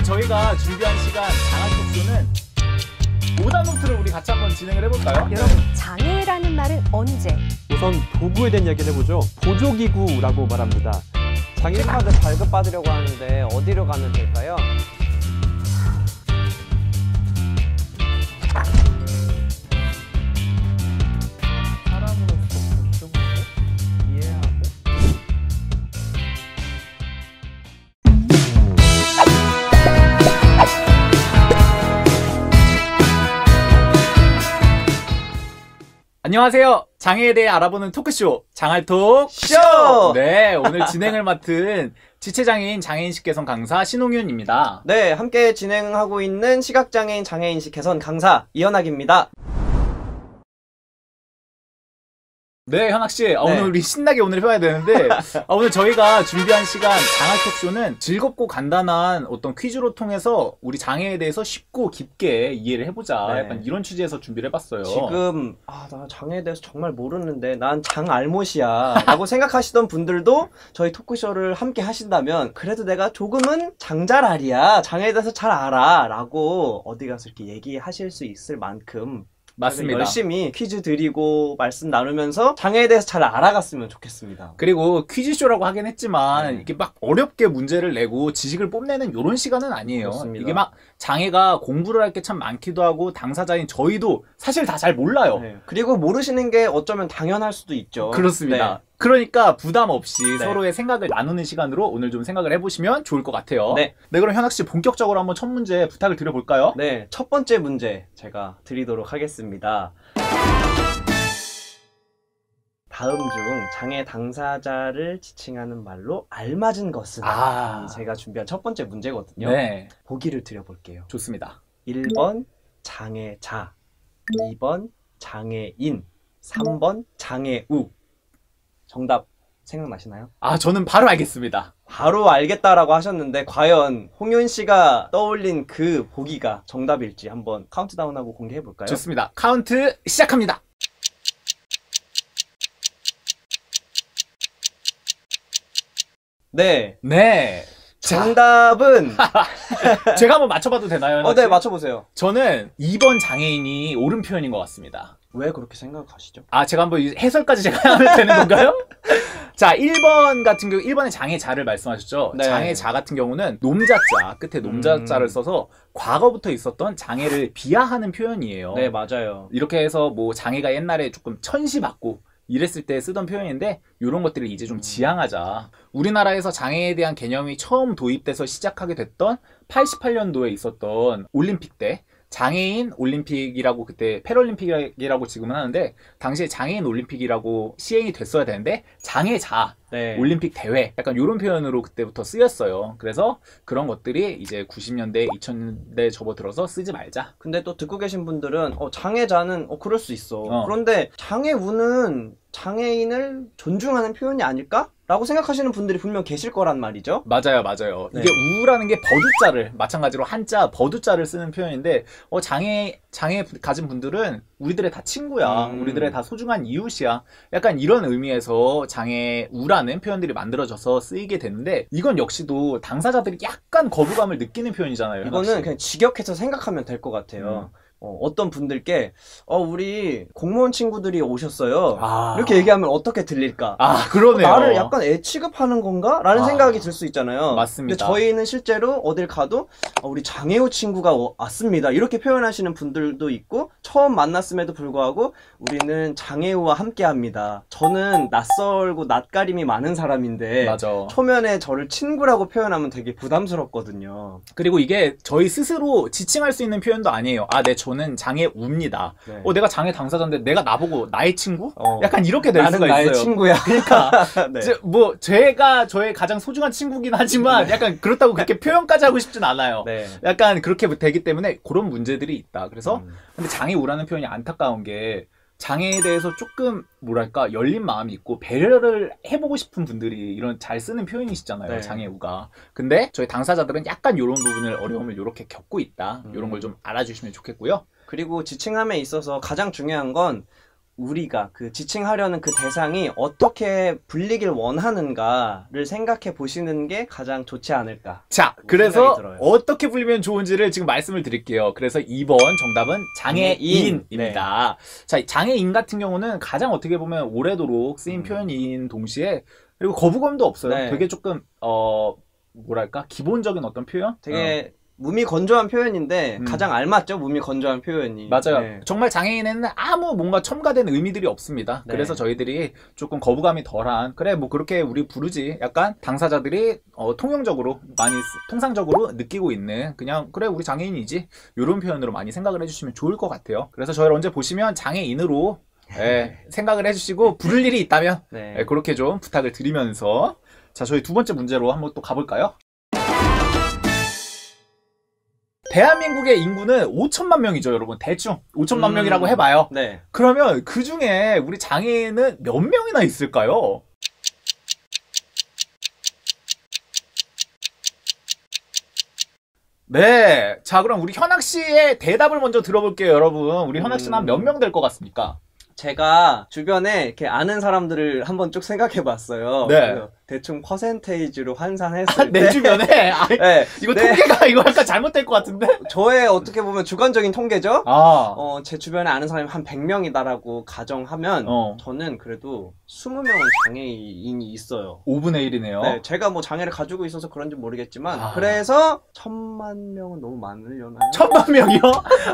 오늘 저희가 준비한 시간 장학 토크쇼는 오답 노트를 우리 같이 한번 진행을 해볼까요? 여러분, 장애라는 말은 언제? 우선 도구에 대한 이야기를 해보죠. 보조기구라고 말합니다. 장애카드 발급받으려고 하는데 어디로 가면 될까요? 사람으로서 공정하고 이해하고 안녕하세요. 장애에 대해 알아보는 토크쇼 장알톡 쇼! 네, 오늘 진행을 맡은 지체장애인 장애인식 개선 강사 신홍윤입니다. 네, 함께 진행하고 있는 시각장애인 장애인식 개선 강사 이현학입니다. 네, 현학씨. 오늘 네. 우리 신나게 오늘 해봐야 되는데, 오늘 저희가 준비한 시간 장학톡쇼는 즐겁고 간단한 어떤 퀴즈로 통해서 우리 장애에 대해서 쉽고 깊게 이해를 해보자. 네. 약간 이런 취지에서 준비를 해봤어요. 지금 나 장애에 대해서 정말 모르는데 난 장알못이야 라고 생각하시던 분들도 저희 토크쇼를 함께 하신다면 그래도 내가 조금은 장잘알이야, 장애에 대해서 잘 알아 라고 어디 가서 이렇게 얘기하실 수 있을 만큼 맞습니다. 열심히 퀴즈 드리고 말씀 나누면서 장애에 대해서 잘 알아갔으면 좋겠습니다. 그리고 퀴즈쇼라고 하긴 했지만 네. 이게 막 어렵게 문제를 내고 지식을 뽐내는 이런 시간은 아니에요. 그렇습니다. 이게 막 장애가 공부를 할 게 참 많기도 하고 당사자인 저희도 사실 다 잘 몰라요. 네. 그리고 모르시는 게 어쩌면 당연할 수도 있죠. 그렇습니다. 네. 그러니까 부담 없이 네. 서로의 생각을 나누는 시간으로 오늘 좀 생각을 해보시면 좋을 것 같아요. 네. 그럼 현학씨 본격적으로 한번 첫 문제 부탁을 드려볼까요? 네, 첫 번째 문제 제가 드리도록 하겠습니다. 다음 중 장애 당사자를 지칭하는 말로 알맞은 것은? 제가 준비한 첫 번째 문제거든요. 네. 보기를 드려볼게요. 좋습니다. 1번 장애자, 2번 장애인, 3번 장애우. 정답 생각나시나요? 저는 바로 알겠습니다. 바로 알겠다라고 하셨는데 과연 홍윤 씨가 떠올린 그 보기가 정답일지 한번 카운트다운하고 공개해 볼까요? 좋습니다. 카운트 시작합니다. 네. 네. 정답은 제가 한번 맞춰봐도 되나요? 네, 맞춰보세요. 저는 2번 장애인이 옳은 표현인 것 같습니다. 왜 그렇게 생각하시죠? 제가 한번 해설까지 제가 하면 되는 건가요? 자, 1번 같은 경우 1번의 장애자를 말씀하셨죠. 네. 장애자 같은 경우는 놈자자, 끝에 놈자자를 써서 과거부터 있었던 장애를 비하하는 표현이에요. 네, 맞아요. 이렇게 해서 뭐 장애가 옛날에 조금 천시받고 이랬을 때 쓰던 표현인데 이런 것들을 이제 좀 지양하자. 우리나라에서 장애에 대한 개념이 처음 도입돼서 시작하게 됐던 88년도에 있었던 올림픽 때 장애인 올림픽이라고, 그때 패럴림픽이라고 지금은 하는데 당시에 장애인 올림픽이라고 시행이 됐어야 되는데 장애자 네. 올림픽 대회, 약간 이런 표현으로 그때부터 쓰였어요. 그래서 그런 것들이 이제 90년대 2000년대 접어들어서 쓰지 말자. 근데 또 듣고 계신 분들은 장애자는 그럴 수 있어. 그런데 장애우는 장애인을 존중하는 표현이 아닐까? 라고 생각하시는 분들이 분명 계실 거란 말이죠. 맞아요, 맞아요. 네. 이게 우라는 게 버두자를, 마찬가지로 한자 버두자를 쓰는 표현인데 장애 가진 분들은 우리들의 다 친구야. 우리들의 다 소중한 이웃이야. 약간 이런 의미에서 장애우라는 표현들이 만들어져서 쓰이게 되는데 이건 역시도 당사자들이 약간 거부감을 느끼는 표현이잖아요. 이거는 그냥 직역해서 생각하면 될 것 같아요. 어떤 분들께 우리 공무원 친구들이 오셨어요. 이렇게 얘기하면 어떻게 들릴까? 그러네요. 나를 약간 애 취급하는 건가? 라는 생각이 들 수 있잖아요. 맞습니다. 근데 저희는 실제로 어딜 가도 우리 장애우 친구가 왔습니다. 이렇게 표현하시는 분들도 있고, 처음 만났음에도 불구하고 우리는 장애우와 함께 합니다. 저는 낯설고 낯가림이 많은 사람인데 맞아. 초면에 저를 친구라고 표현하면 되게 부담스럽거든요. 그리고 이게 저희 스스로 지칭할 수 있는 표현도 아니에요. 저는 장애우입니다. 네. 내가 장애 당사자인데 내가 나보고 나의 친구? 약간 이렇게 될 나는 수가 나의 있어요. 친구야. 그러니까 네. 제가 저의 가장 소중한 친구긴 하지만 약간 그렇다고 그렇게 표현까지 하고 싶진 않아요. 네. 약간 그렇게 되기 때문에 그런 문제들이 있다. 그래서 근데 장애우라는 표현이 안타까운 게 장애에 대해서 조금 뭐랄까 열린 마음이 있고 배려를 해보고 싶은 분들이 이런 잘 쓰는 표현이시잖아요. 네. 장애우가. 근데 저희 당사자들은 약간 이런 부분을 어려움을 이렇게 겪고 있다. 이런 걸 좀 알아주시면 좋겠고요. 그리고 지칭함에 있어서 가장 중요한 건 우리가 그 지칭하려는 그 대상이 어떻게 불리길 원하는가를 생각해 보시는 게 가장 좋지 않을까. 자, 생각이 그래서 들어요. 어떻게 불리면 좋은지를 지금 말씀을 드릴게요. 그래서 2번 정답은 장애인입니다. 자, 장애인 같은 경우는 가장 어떻게 보면 오래도록 쓰인 표현인 동시에 그리고 거부감도 없어요. 네. 되게 조금 뭐랄까 기본적인 어떤 표현? 되게 무미건조한 표현인데 음. 가장 알맞죠? 무미건조한 표현이. 맞아요. 네. 정말 장애인에는 아무 뭔가 첨가된 의미들이 없습니다. 네. 그래서 저희들이 조금 거부감이 덜한 그래 뭐 그렇게 우리 부르지 약간 당사자들이 통용적으로 많이 통상적으로 느끼고 있는 그냥 그래 우리 장애인이지 이런 표현으로 많이 생각을 해주시면 좋을 것 같아요. 그래서 저희를 언제 보시면 장애인으로 생각을 해주시고 부를 일이 있다면 네. 그렇게 좀 부탁을 드리면서 자 저희 두 번째 문제로 한번 또 가볼까요? 대한민국의 인구는 5천만 명이죠, 여러분. 대충 5천만 명이라고 해봐요. 네. 그러면 그 중에 우리 장애인은 몇 명이나 있을까요? 네. 자, 그럼 우리 현학 씨의 대답을 먼저 들어볼게요, 여러분. 우리 현학 씨는 한 몇 명 될 것 같습니까? 제가 주변에 이렇게 아는 사람들을 한번 쭉 생각해 봤어요. 네. 대충 퍼센테이지로 환산했을 내 때 주변에? 아이, 네. 이거 네. 통계가 이거 약간 잘못될 것 같은데? 저의 어떻게 보면 주관적인 통계죠? 아, 제 주변에 아는 사람이 한 100명이다라고 가정하면 저는 그래도 20명은 장애인이 있어요. 5분의 1이네요. 네, 제가 뭐 장애를 가지고 있어서 그런지 모르겠지만 아. 그래서 1000만 명은 너무 많으려나요? 1000만 명이요?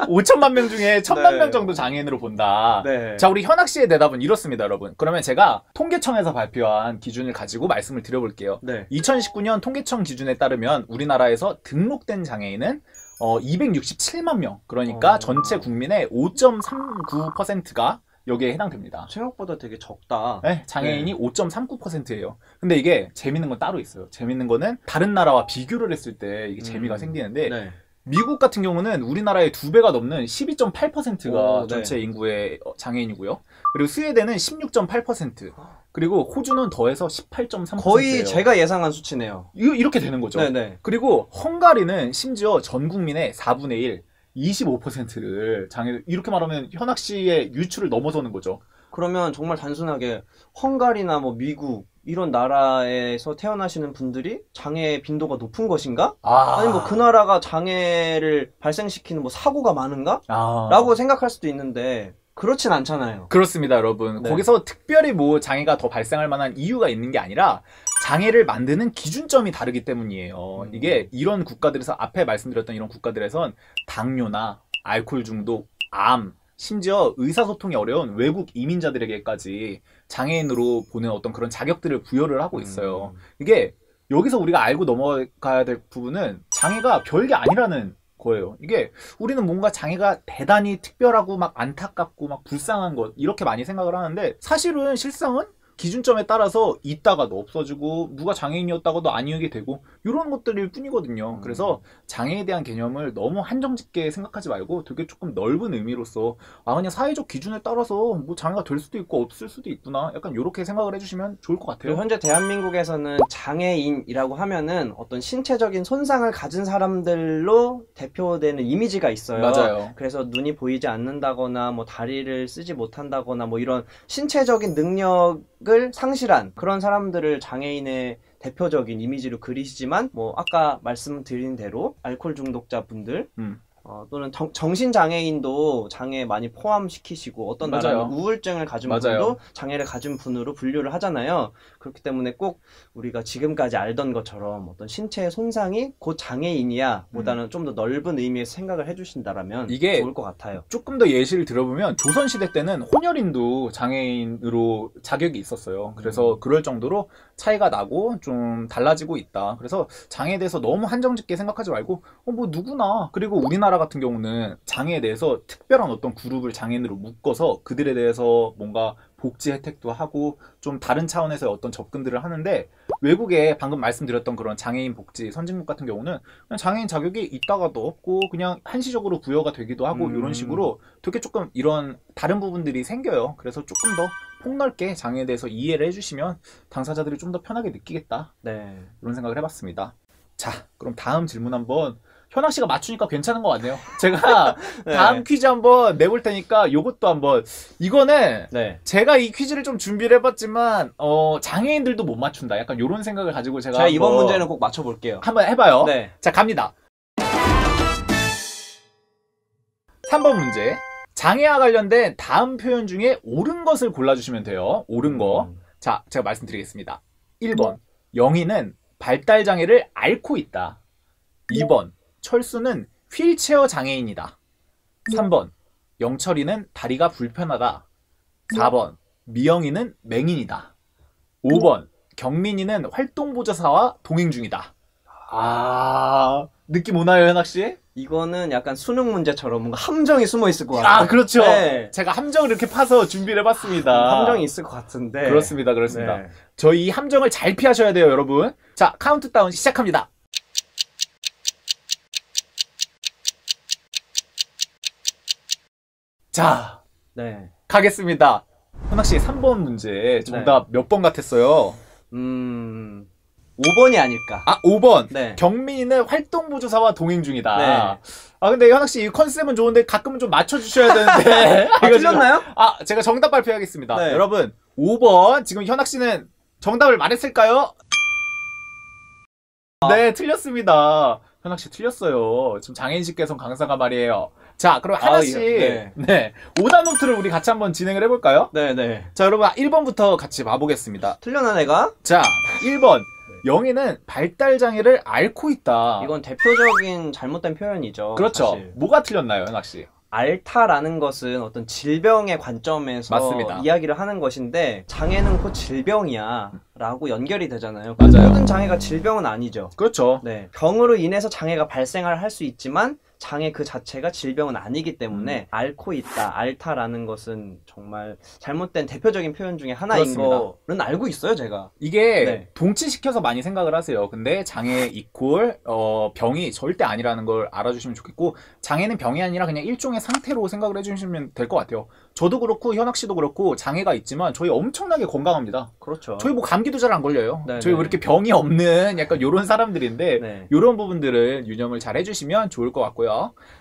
5천만 명 중에 1000만 네. 명 정도 장애인으로 본다. 네. 자, 우리 현학 씨의 대답은 이렇습니다, 여러분. 그러면 제가 통계청에서 발표한 기준을 가지고 말씀을 드려볼게요. 네. 2019년 통계청 기준에 따르면 우리나라에서 등록된 장애인은 267만 명. 그러니까 전체 국민의 5.39%가 여기에 해당됩니다. 생각보다 되게 적다. 네, 장애인이 5.39%예요. 근데 이게 재밌는 건 따로 있어요. 재밌는 거는 다른 나라와 비교를 했을 때 이게 재미가 생기는데 네. 미국 같은 경우는 우리나라의 2배가 넘는 12.8%가 오, 네. 전체 인구의 장애인이고요. 그리고 스웨덴은 16.8%, 그리고 호주는 더해서 18.3%예요. 거의 제가 예상한 수치네요. 이렇게 되는 거죠. 네네. 그리고 헝가리는 심지어 전 국민의 4분의 1, 25%를 장애, 이렇게 말하면 현학 씨의 유추를 넘어서는 거죠. 그러면 정말 단순하게 헝가리나 뭐 미국 이런 나라에서 태어나시는 분들이 장애 빈도가 높은 것인가? 아니 뭐 그 나라가 장애를 발생시키는 뭐 사고가 많은가? 라고 생각할 수도 있는데 그렇진 않잖아요. 그렇습니다, 여러분. 네. 거기서 특별히 뭐 장애가 더 발생할 만한 이유가 있는 게 아니라 장애를 만드는 기준점이 다르기 때문이에요. 이게 이런 국가들에서 앞에 말씀드렸던 이런 국가들에선 당뇨나 알코올 중독, 암, 심지어 의사소통이 어려운 외국 이민자들에게까지 장애인으로 보는 어떤 그런 자격들을 부여를 하고 있어요. 이게 여기서 우리가 알고 넘어가야 될 부분은 장애가 별게 아니라는 거예요. 이게 우리는 뭔가 장애가 대단히 특별하고 막 안타깝고 막 불쌍한 것 이렇게 많이 생각을 하는데 사실은 실상은 기준점에 따라서 있다가도 없어지고 누가 장애인이었다가도 아니게 되고 이런 것들일 뿐이거든요. 그래서 장애에 대한 개념을 너무 한정짓게 생각하지 말고 되게 조금 넓은 의미로서 그냥 사회적 기준에 따라서 뭐 장애가 될 수도 있고 없을 수도 있구나 약간 이렇게 생각을 해주시면 좋을 것 같아요. 현재 대한민국에서는 장애인이라고 하면은 어떤 신체적인 손상을 가진 사람들로 대표되는 이미지가 있어요. 맞아요. 그래서 눈이 보이지 않는다거나 뭐 다리를 쓰지 못한다거나 뭐 이런 신체적인 능력을 상실한 그런 사람들을 장애인의 대표적인 이미지로 그리시지만 뭐 아까 말씀드린 대로 알코올 중독자분들 또는 정신장애인도 장애 많이 포함시키시고 어떤 맞아요. 나라는 우울증을 가진 맞아요. 분도 장애를 가진 분으로 분류를 하잖아요. 그렇기 때문에 꼭 우리가 지금까지 알던 것처럼 어떤 신체의 손상이 곧 장애인이야 보다는 좀 더 넓은 의미에서 생각을 해주신다라면 이게 좋을 것 같아요. 조금 더 예시를 들어보면 조선시대 때는 혼혈인도 장애인으로 자격이 있었어요. 그래서 그럴 정도로 차이가 나고 좀 달라지고 있다. 그래서 장애에 대해서 너무 한정짓게 생각하지 말고 뭐 누구나 그리고 우리나라 같은 경우는 장애에 대해서 특별한 어떤 그룹을 장애인으로 묶어서 그들에 대해서 뭔가 복지 혜택도 하고 좀 다른 차원에서의 어떤 접근들을 하는데 외국에 방금 말씀드렸던 그런 장애인 복지 선진국 같은 경우는 그냥 장애인 자격이 있다가도 없고 그냥 한시적으로 부여가 되기도 하고 이런 식으로 되게 조금 이런 다른 부분들이 생겨요. 그래서 조금 더 폭넓게 장애에 대해서 이해를 해주시면 당사자들이 좀 더 편하게 느끼겠다. 네. 이런 생각을 해봤습니다. 자, 그럼 다음 질문 한번 현학 씨가 맞추니까 괜찮은 것 같네요. 제가 네. 다음 퀴즈 한번 내볼 테니까 요것도 한번 이거는 네. 제가 이 퀴즈를 좀 준비를 해봤지만 장애인들도 못 맞춘다. 약간 요런 생각을 가지고 제가 제가 이번 한번 문제는 꼭 맞춰볼게요. 한번 해봐요. 네. 자, 갑니다. 3번 문제. 장애와 관련된 다음 표현 중에 옳은 것을 골라주시면 돼요. 옳은 거. 자, 제가 말씀드리겠습니다. 1번. 영희는 발달 장애를 앓고 있다. 2번. 철수는 휠체어 장애인이다. 3번. 영철이는 다리가 불편하다. 4번. 미영이는 맹인이다. 5번. 경민이는 활동보조사와 동행 중이다. 아, 느낌 오나요, 현학씨? 이거는 약간 수능 문제처럼 뭔가 함정이 숨어 있을 것 같아요. 아, 그렇죠. 네. 제가 함정을 이렇게 파서 준비를 해봤습니다. 함정이 있을 것 같은데. 그렇습니다, 그렇습니다. 네. 저희 이 함정을 잘 피하셔야 돼요, 여러분. 자, 카운트다운 시작합니다. 자, 네. 가겠습니다. 현학씨 3번 문제 정답 몇 번 같았어요? 5번이 아닐까. 아, 5번. 네. 경민이는 활동보조사와 동행 중이다. 네. 아, 근데 현학씨 이 컨셉은 좋은데 가끔은 좀 맞춰주셔야 되는데. 아, 틀렸나요? 아, 제가 정답 발표하겠습니다. 네. 여러분, 5번. 지금 현학씨는 정답을 말했을까요? 네, 틀렸습니다. 현학씨 틀렸어요. 지금 장애인식 개선 강사가 말이에요. 자, 그럼 하나씩 네. 네, 오답 노트를 우리 같이 한번 진행을 해볼까요? 네네. 자, 여러분 1번부터 같이 봐보겠습니다. 틀렸나 내가? 자, 1번. 영희는 발달 장애를 앓고 있다. 이건 대표적인 잘못된 표현이죠. 그렇죠. 사실. 뭐가 틀렸나요, 현학씨? 앓다라는 것은 어떤 질병의 관점에서 맞습니다. 이야기를 하는 것인데 장애는 곧 질병이야 라고 연결이 되잖아요. 맞아요. 모든 장애가 질병은 아니죠. 그렇죠. 네, 병으로 인해서 장애가 발생을 할 수 있지만 장애 그 자체가 질병은 아니기 때문에 앓고 있다, 앓다라는 것은 정말 잘못된 대표적인 표현 중에 하나인 그렇습니다. 거는 알고 있어요, 제가. 이게 네. 동치시켜서 많이 생각을 하세요. 근데 장애 이퀄 병이 절대 아니라는 걸 알아주시면 좋겠고, 장애는 병이 아니라 그냥 일종의 상태로 생각을 해주시면 될 것 같아요. 저도 그렇고 현학 씨도 그렇고 장애가 있지만 저희 엄청나게 건강합니다. 그렇죠. 저희 뭐 감기도 잘 안 걸려요. 네, 저희 네. 왜 이렇게 병이 없는 약간 요런 사람들인데 네. 요런 부분들을 유념을 잘 해주시면 좋을 것 같고요.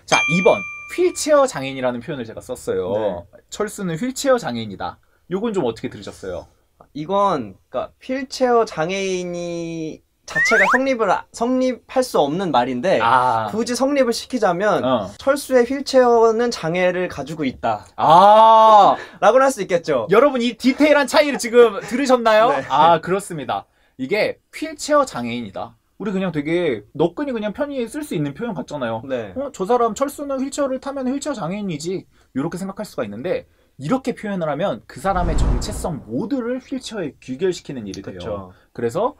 자, 2번 휠체어 장애인이라는 표현을 제가 썼어요. 철수는 휠체어 장애인이다. 요건 좀 어떻게 들으셨어요? 이건 그러니까 휠체어 장애인이 자체가 성립할 수 없는 말인데 아, 굳이 성립을 시키자면 철수의 휠체어는 장애를 가지고 있다 아, 라고는 할 수 있겠죠. 여러분 이 디테일한 차이를 지금 들으셨나요? 네. 아, 그렇습니다. 이게 휠체어 장애인이다. 우리 그냥 되게 너끈히 그냥 편히 쓸 수 있는 표현 같잖아요. 네. 저 사람 철수는 휠체어를 타면 휠체어 장애인이지. 이렇게 생각할 수가 있는데 이렇게 표현을 하면 그 사람의 정체성 모두를 휠체어에 귀결시키는 일이 돼요. 그렇죠. 그래서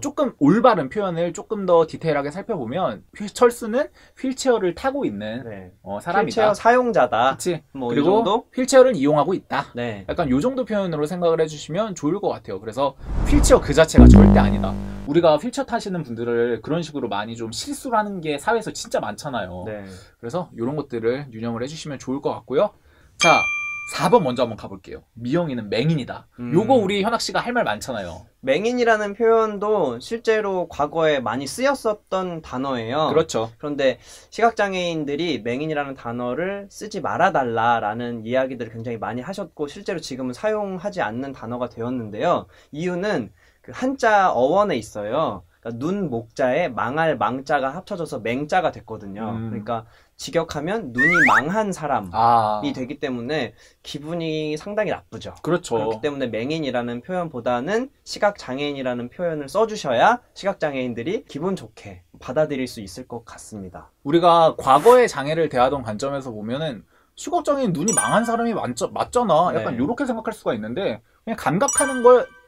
조금 올바른 표현을 조금 더 디테일하게 살펴보면 철수는 휠체어를 타고 있는 네. 사람이다. 휠체어 사용자다. 그치? 뭐 이 그리고 정도? 휠체어를 이용하고 있다. 네. 약간 요 정도 표현으로 생각을 해주시면 좋을 것 같아요. 그래서 휠체어 그 자체가 절대 아니다. 우리가 휠체어 타시는 분들을 그런 식으로 많이 좀 실수를 하는 게 사회에서 진짜 많잖아요. 네. 그래서 이런 것들을 유념을 해주시면 좋을 것 같고요. 자, 4번 먼저 한번 가볼게요. 미영이는 맹인이다. 요거 우리 현학 씨가 할 말 많잖아요. 맹인이라는 표현도 실제로 과거에 많이 쓰였었던 단어예요. 그렇죠. 그런데 시각장애인들이 맹인이라는 단어를 쓰지 말아달라라는 이야기들을 굉장히 많이 하셨고 실제로 지금은 사용하지 않는 단어가 되었는데요. 이유는 그 한자 어원에 있어요. 그러니까 눈 목자에 망할 망자가 합쳐져서 맹자가 됐거든요. 그러니까 직역하면 눈이 망한 사람이 되기 때문에 기분이 상당히 나쁘죠. 그렇죠. 그렇기 때문에 맹인이라는 표현보다는 시각장애인이라는 표현을 써주셔야 시각장애인들이 기분 좋게 받아들일 수 있을 것 같습니다. 우리가 과거의 장애를 대하던 관점에서 보면은 시각장애인 눈이 망한 사람이 맞잖아. 약간 네. 요렇게 생각할 수가 있는데 그냥 감각하는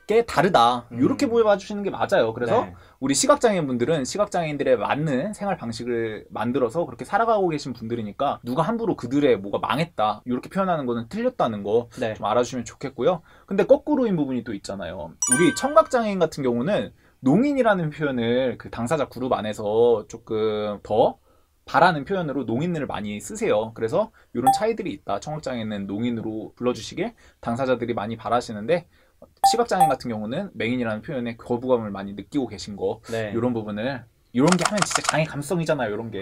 게 다르다. 요렇게 보여봐 주시는 게 맞아요. 그래서 네. 우리 시각장애인 분들은 시각장애인들의 맞는 생활 방식을 만들어서 그렇게 살아가고 계신 분들이니까 누가 함부로 그들의 뭐가 망했다 이렇게 표현하는 거는 틀렸다는 거 좀 네. 알아주시면 좋겠고요. 근데 거꾸로인 부분이 또 있잖아요. 우리 청각장애인 같은 경우는 농인이라는 표현을 그 당사자 그룹 안에서 조금 더 바라는 표현으로 농인을 많이 쓰세요. 그래서 이런 차이들이 있다. 청각장애는 농인으로 불러주시길 당사자들이 많이 바라시는데 시각장애인 같은 경우는 맹인이라는 표현에 거부감을 많이 느끼고 계신 거 네. 이런 부분을 이런 게 하면 진짜 장애 감성이잖아요. 이런 게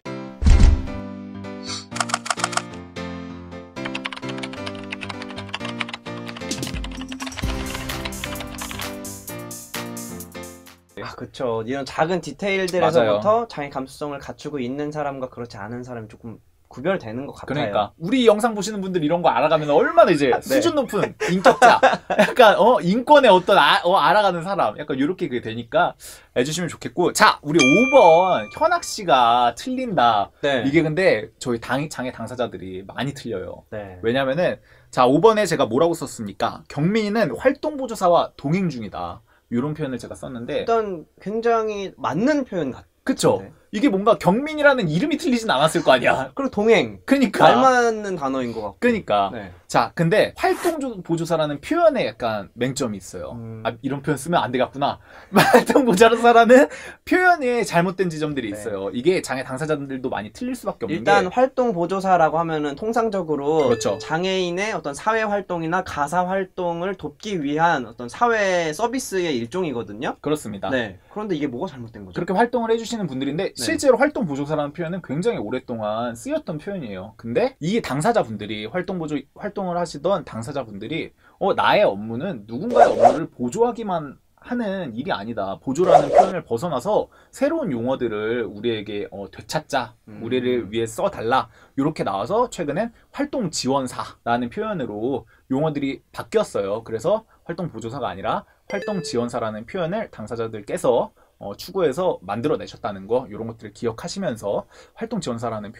아, 그쵸. 이런 작은 디테일들에서부터 장애 감수성을 갖추고 있는 사람과 그렇지 않은 사람이 조금 구별되는 것 같아요. 그러니까 우리 영상 보시는 분들 이런 거 알아가면 얼마나 이제 수준 높은 인격자, 약간 인권의 어떤 알아가는 사람, 약간 이렇게 그게 되니까 해주시면 좋겠고. 자, 우리 5번 현학 씨가 틀린다. 네. 이게 근데 저희 장애 당사자들이 많이 틀려요. 네. 왜냐면은 자 5번에 제가 뭐라고 썼습니까? 경민이는 활동보조사와 동행 중이다. 이런 표현을 제가 썼는데 일단 굉장히 맞는 표현 같아요. 그쵸? 네. 이게 뭔가 경민이라는 이름이 틀리진 않았을 거 아니야. 그리고 동행. 그니까. 말 맞는 단어인 것 같고. 그니까. 네. 자, 근데 활동보조사라는 표현에 약간 맹점이 있어요. 아, 이런 표현 쓰면 안 되겠구나. 활동보조사라는 표현에 잘못된 지점들이 있어요. 이게 장애 당사자들도 많이 틀릴 수밖에 없는 일단 게 활동보조사라고 하면은 통상적으로 그렇죠. 장애인의 어떤 사회활동이나 가사활동을 돕기 위한 어떤 사회 서비스의 일종이거든요. 그렇습니다. 네. 그런데 이게 뭐가 잘못된 거죠? 그렇게 활동을 해주시는 분들인데 실제로 활동보조사라는 표현은 굉장히 오랫동안 쓰였던 표현이에요. 근데 이 당사자분들이 활동을 하시던 당사자분들이 나의 업무는 누군가의 업무를 보조하기만 하는 일이 아니다. 보조라는 표현을 벗어나서 새로운 용어들을 우리에게 되찾자. 우리를 위해 써달라. 이렇게 나와서 최근엔 활동지원사라는 표현으로 용어들이 바뀌었어요. 그래서 활동보조사가 아니라 활동지원사라는 표현을 당사자들께서 추구해서 만들어내셨다는 거, 이런 것들을 기억하시면서 활동지원사라는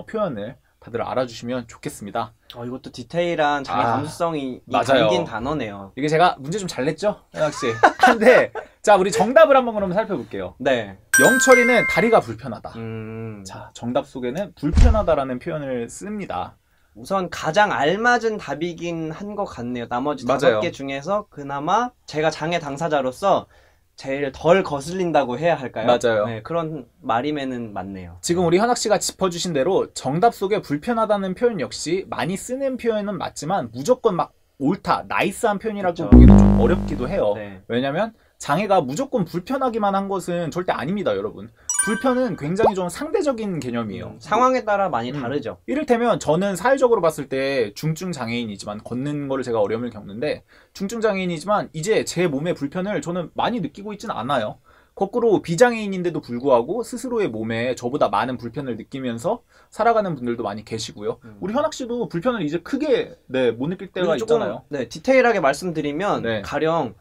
표현을 다들 알아주시면 좋겠습니다. 이것도 디테일한 장애 감수성이 맞아요. 담긴 단어네요. 이게 제가 문제 좀 잘 냈죠? 현학씨. 근데 자, 우리 정답을 한번 그럼 살펴볼게요. 네. 영철이는 다리가 불편하다. 자, 정답 속에는 불편하다라는 표현을 씁니다. 우선 가장 알맞은 답이긴 한 것 같네요. 나머지 맞아요. 5개 중에서 그나마 제가 장애 당사자로서 제일 덜 거슬린다고 해야 할까요? 맞아요. 네, 그런 말임에는 맞네요. 지금 우리 현학씨가 짚어주신 대로 정답 속에 불편하다는 표현 역시 많이 쓰는 표현은 맞지만 무조건 막 옳다, 나이스한 표현이라고 그렇죠. 보기도 좀 어렵기도 해요. 네. 왜냐면 장애가 무조건 불편하기만 한 것은 절대 아닙니다, 여러분. 불편은 굉장히 좀 상대적인 개념이에요. 상황에 따라 많이 다르죠. 이를테면 저는 사회적으로 봤을 때 중증 장애인이지만 걷는 거를 제가 어려움을 겪는데 중증 장애인이지만 이제 제 몸의 불편을 저는 많이 느끼고 있지는 않아요. 거꾸로 비장애인인데도 불구하고 스스로의 몸에 저보다 많은 불편을 느끼면서 살아가는 분들도 많이 계시고요. 우리 현학 씨도 불편을 이제 크게 못 느낄 때가 있잖아요. 네, 디테일하게 말씀드리면 네. 가령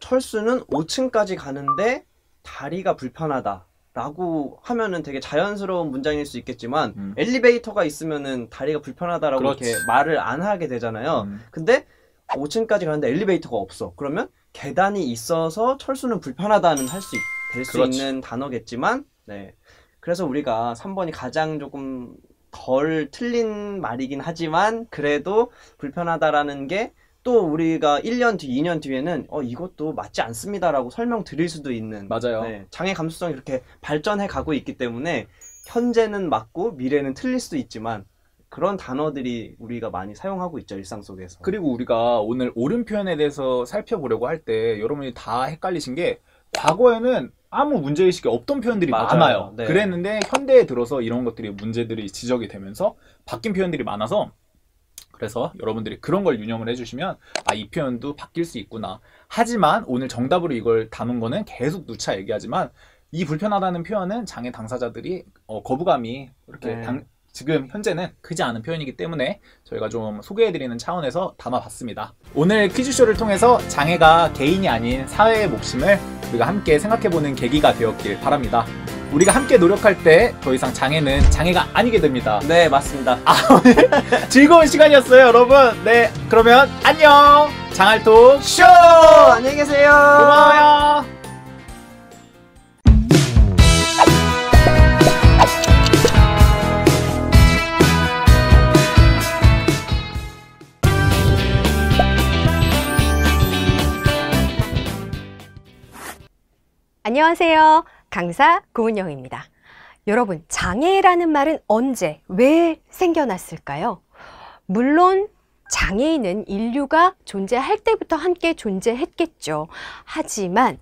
철수는 5층까지 가는데 다리가 불편하다 라고 하면은 되게 자연스러운 문장일 수 있겠지만 엘리베이터가 있으면은 다리가 불편하다라고 그렇지. 이렇게 말을 안 하게 되잖아요. 근데 5층까지 가는데 엘리베이터가 없어. 그러면 계단이 있어서 철수는 불편하다는 될 수 그렇지. 있는 단어겠지만, 네. 그래서 우리가 3번이 가장 조금 덜 틀린 말이긴 하지만 그래도 불편하다라는 게 또 우리가 1년 뒤, 2년 뒤에는 이것도 맞지 않습니다라고 설명드릴 수도 있는 맞아요. 네, 장애 감수성이 이렇게 발전해 가고 있기 때문에 현재는 맞고 미래는 틀릴 수도 있지만 그런 단어들이 우리가 많이 사용하고 있죠, 일상 속에서. 그리고 우리가 오늘 옳은 표현에 대해서 살펴보려고 할 때 여러분이 다 헷갈리신 게 과거에는 아무 문제의식이 없던 표현들이 맞아요. 많아요. 네. 그랬는데 현대에 들어서 이런 것들이 문제들이 지적이 되면서 바뀐 표현들이 많아서 그래서 여러분들이 그런 걸 유념을 해주시면 이 표현도 바뀔 수 있구나. 하지만 오늘 정답으로 이걸 담은 거는 계속 누차 얘기하지만 이 불편하다는 표현은 장애 당사자들이 거부감이 이렇게 지금 현재는 크지 않은 표현이기 때문에 저희가 좀 소개해드리는 차원에서 담아봤습니다. 오늘 퀴즈쇼를 통해서 장애가 개인이 아닌 사회의 몫임을 우리가 함께 생각해보는 계기가 되었길 바랍니다. 우리가 함께 노력할 때 더 이상 장애는 장애가 아니게 됩니다. 네, 맞습니다. 오늘 즐거운 시간이었어요, 여러분. 네, 그러면 안녕. 장활톡 쇼. 안녕히 계세요. 고마워요. 안녕하세요. 강사 고은영입니다. 여러분, 장애라는 말은 언제, 왜 생겨났을까요? 물론 장애인은 인류가 존재할 때부터 함께 존재했겠죠. 하지만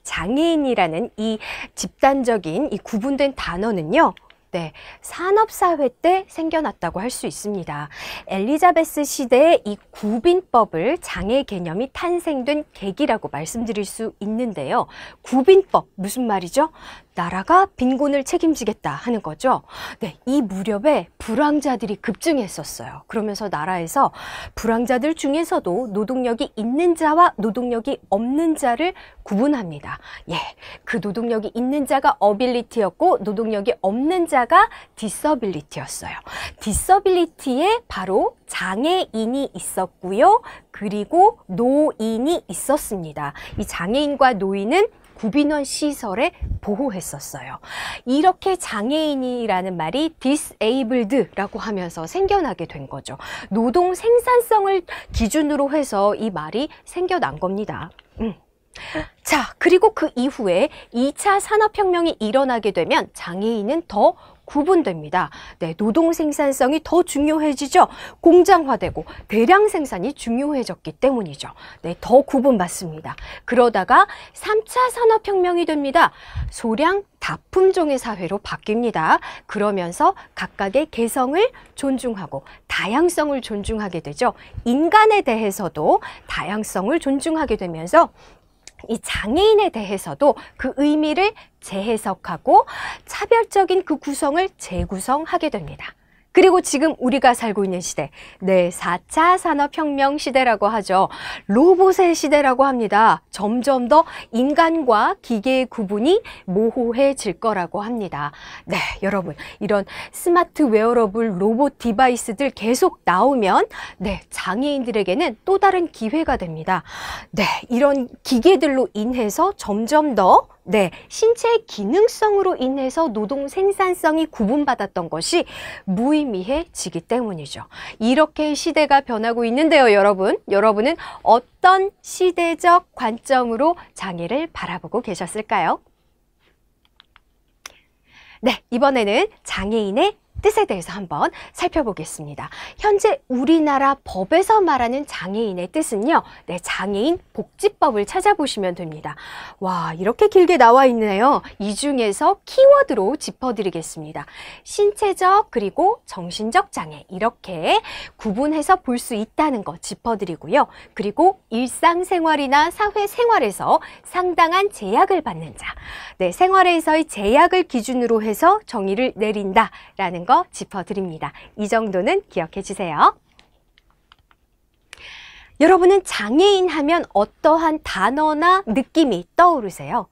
장애인이라는 이 집단적인 이 구분된 단어는요, 네, 산업사회 때 생겨났다고 할 수 있습니다. 엘리자베스 시대에 이 구빈법을 장애 개념이 탄생된 계기라고 말씀드릴 수 있는데요. 구빈법, 무슨 말이죠? 나라가 빈곤을 책임지겠다 하는 거죠. 네, 이 무렵에 불황자들이 급증했었어요. 그러면서 나라에서 불황자들 중에서도 노동력이 있는 자와 노동력이 없는 자를 구분합니다. 예, 그 노동력이 있는 자가 어빌리티였고 노동력이 없는 자가 디서빌리티였어요. 디서빌리티에 바로 장애인이 있었고요. 그리고 노인이 있었습니다. 이 장애인과 노인은 구빈원 시설에 보호했었어요. 이렇게 장애인이라는 말이 disabled라고 하면서 생겨나게 된 거죠. 노동 생산성을 기준으로 해서 이 말이 생겨난 겁니다. 자, 그리고 그 이후에 2차 산업혁명이 일어나게 되면 장애인은 더 구분됩니다. 네, 노동 생산성이 더 중요해지죠. 공장화되고 대량 생산이 중요해졌기 때문이죠. 네, 더 구분받습니다. 그러다가 3차 산업혁명이 됩니다. 소량 다품종의 사회로 바뀝니다. 그러면서 각각의 개성을 존중하고 다양성을 존중하게 되죠. 인간에 대해서도 다양성을 존중하게 되면서 이 장애인에 대해서도 그 의미를 재해석하고 차별적인 그 구성을 재구성하게 됩니다. 그리고 지금 우리가 살고 있는 시대, 네, 4차 산업혁명 시대라고 하죠. 로봇의 시대라고 합니다. 점점 더 인간과 기계의 구분이 모호해질 거라고 합니다. 네, 여러분, 이런 스마트 웨어러블 로봇 디바이스들 계속 나오면 네, 장애인들에게는 또 다른 기회가 됩니다. 네, 이런 기계들로 인해서 점점 더 네, 신체의 기능성으로 인해서 노동 생산성이 구분받았던 것이 무의미해지기 때문이죠. 이렇게 시대가 변하고 있는데요, 여러분. 여러분은 어떤 시대적 관점으로 장애를 바라보고 계셨을까요? 네, 이번에는 장애인의 뜻에 대해서 한번 살펴보겠습니다. 현재 우리나라 법에서 말하는 장애인의 뜻은요. 네, 장애인 복지법을 찾아보시면 됩니다. 와, 이렇게 길게 나와 있네요. 이 중에서 키워드로 짚어드리겠습니다. 신체적 그리고 정신적 장애 이렇게 구분해서 볼 수 있다는 거 짚어드리고요. 그리고 일상생활이나 사회생활에서 상당한 제약을 받는 자, 네, 생활에서의 제약을 기준으로 해서 정의를 내린다라는 거 짚어드립니다. 이 정도는 기억해 주세요. 여러분은 장애인 하면 어떠한 단어나 느낌이 떠오르세요?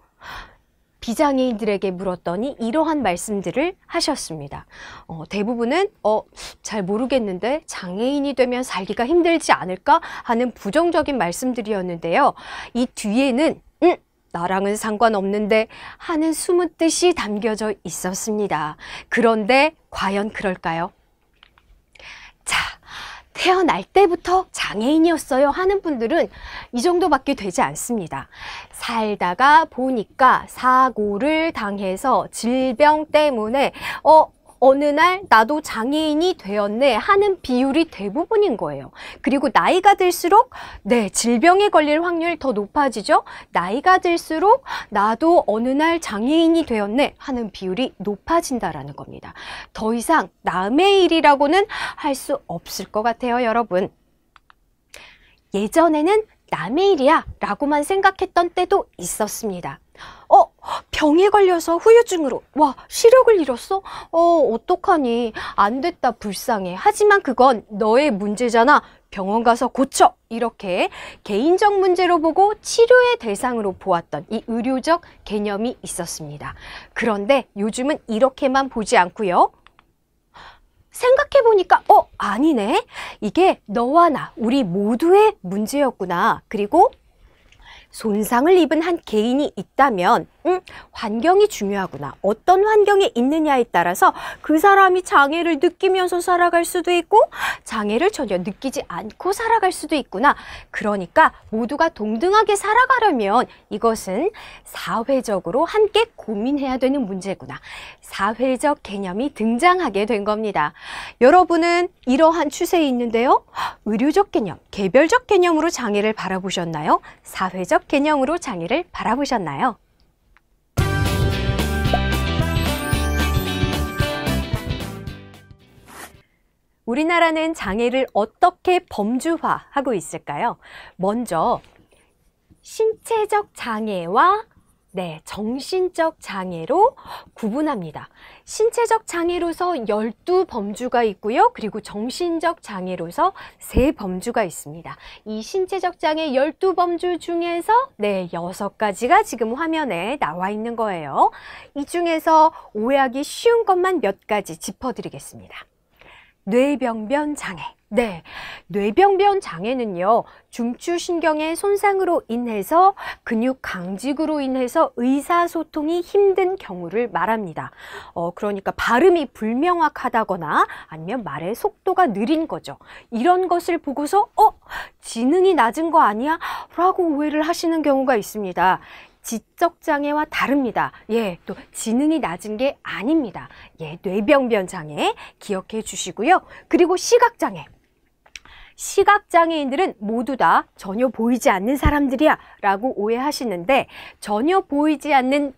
비장애인들에게 물었더니 이러한 말씀들을 하셨습니다. 대부분은 잘 모르겠는데 장애인이 되면 살기가 힘들지 않을까 하는 부정적인 말씀들이었는데요. 이 뒤에는 나랑은 상관없는데 하는 숨은 뜻이 담겨져 있었습니다. 그런데 과연 그럴까요? 자, 태어날 때부터 장애인이었어요 하는 분들은 이 정도밖에 되지 않습니다. 살다가 보니까 사고를 당해서 질병 때문에 어느 날 나도 장애인이 되었네 하는 비율이 대부분인 거예요. 그리고 나이가 들수록 네, 질병에 걸릴 확률이 더 높아지죠. 나이가 들수록 나도 어느 날 장애인이 되었네 하는 비율이 높아진다라는 겁니다. 더 이상 남의 일이라고는 할 수 없을 것 같아요, 여러분. 예전에는 남의 일이야 라고만 생각했던 때도 있었습니다. 병에 걸려서 후유증으로 시력을 잃었어? 어떡하니? 안 됐다, 불쌍해. 하지만 그건 너의 문제잖아. 병원 가서 고쳐. 이렇게 개인적 문제로 보고 치료의 대상으로 보았던 이 의료적 개념이 있었습니다. 그런데 요즘은 이렇게만 보지 않고요. 생각해보니까 아니네. 이게 너와 나, 우리 모두의 문제였구나. 그리고 손상을 입은 한 개인이 있다면 환경이 중요하구나. 어떤 환경에 있느냐에 따라서 그 사람이 장애를 느끼면서 살아갈 수도 있고 장애를 전혀 느끼지 않고 살아갈 수도 있구나. 그러니까 모두가 동등하게 살아가려면 이것은 사회적으로 함께 고민해야 되는 문제구나. 사회적 개념이 등장하게 된 겁니다. 여러분은 이러한 추세에 있는데요. 의료적 개념, 개별적 개념으로 장애를 바라보셨나요? 사회적 개념으로 장애를 바라보셨나요? 우리나라는 장애를 어떻게 범주화하고 있을까요? 먼저 신체적 장애와 정신적 장애로 구분합니다. 신체적 장애로서 12범주가 있고요. 그리고 정신적 장애로서 3범주가 있습니다. 이 신체적 장애 12범주 중에서 6가지가 지금 화면에 나와 있는 거예요. 이 중에서 오해하기 쉬운 것만 몇 가지 짚어드리겠습니다. 뇌병변 장애. 뇌병변 장애는요, 중추신경의 손상으로 인해서 근육 강직으로 인해서 의사소통이 힘든 경우를 말합니다. 그러니까 발음이 불명확하다거나 아니면 말의 속도가 느린 거죠. 이런 것을 보고서 지능이 낮은 거 아니야? 라고 오해를 하시는 경우가 있습니다. 지적장애와 다릅니다. 또 지능이 낮은 게 아닙니다. 뇌병변 장애 기억해 주시고요. 그리고 시각장애. 시각장애인들은 모두 다 전혀 보이지 않는 사람들이야 라고 오해하시는데, 전혀 보이지 않는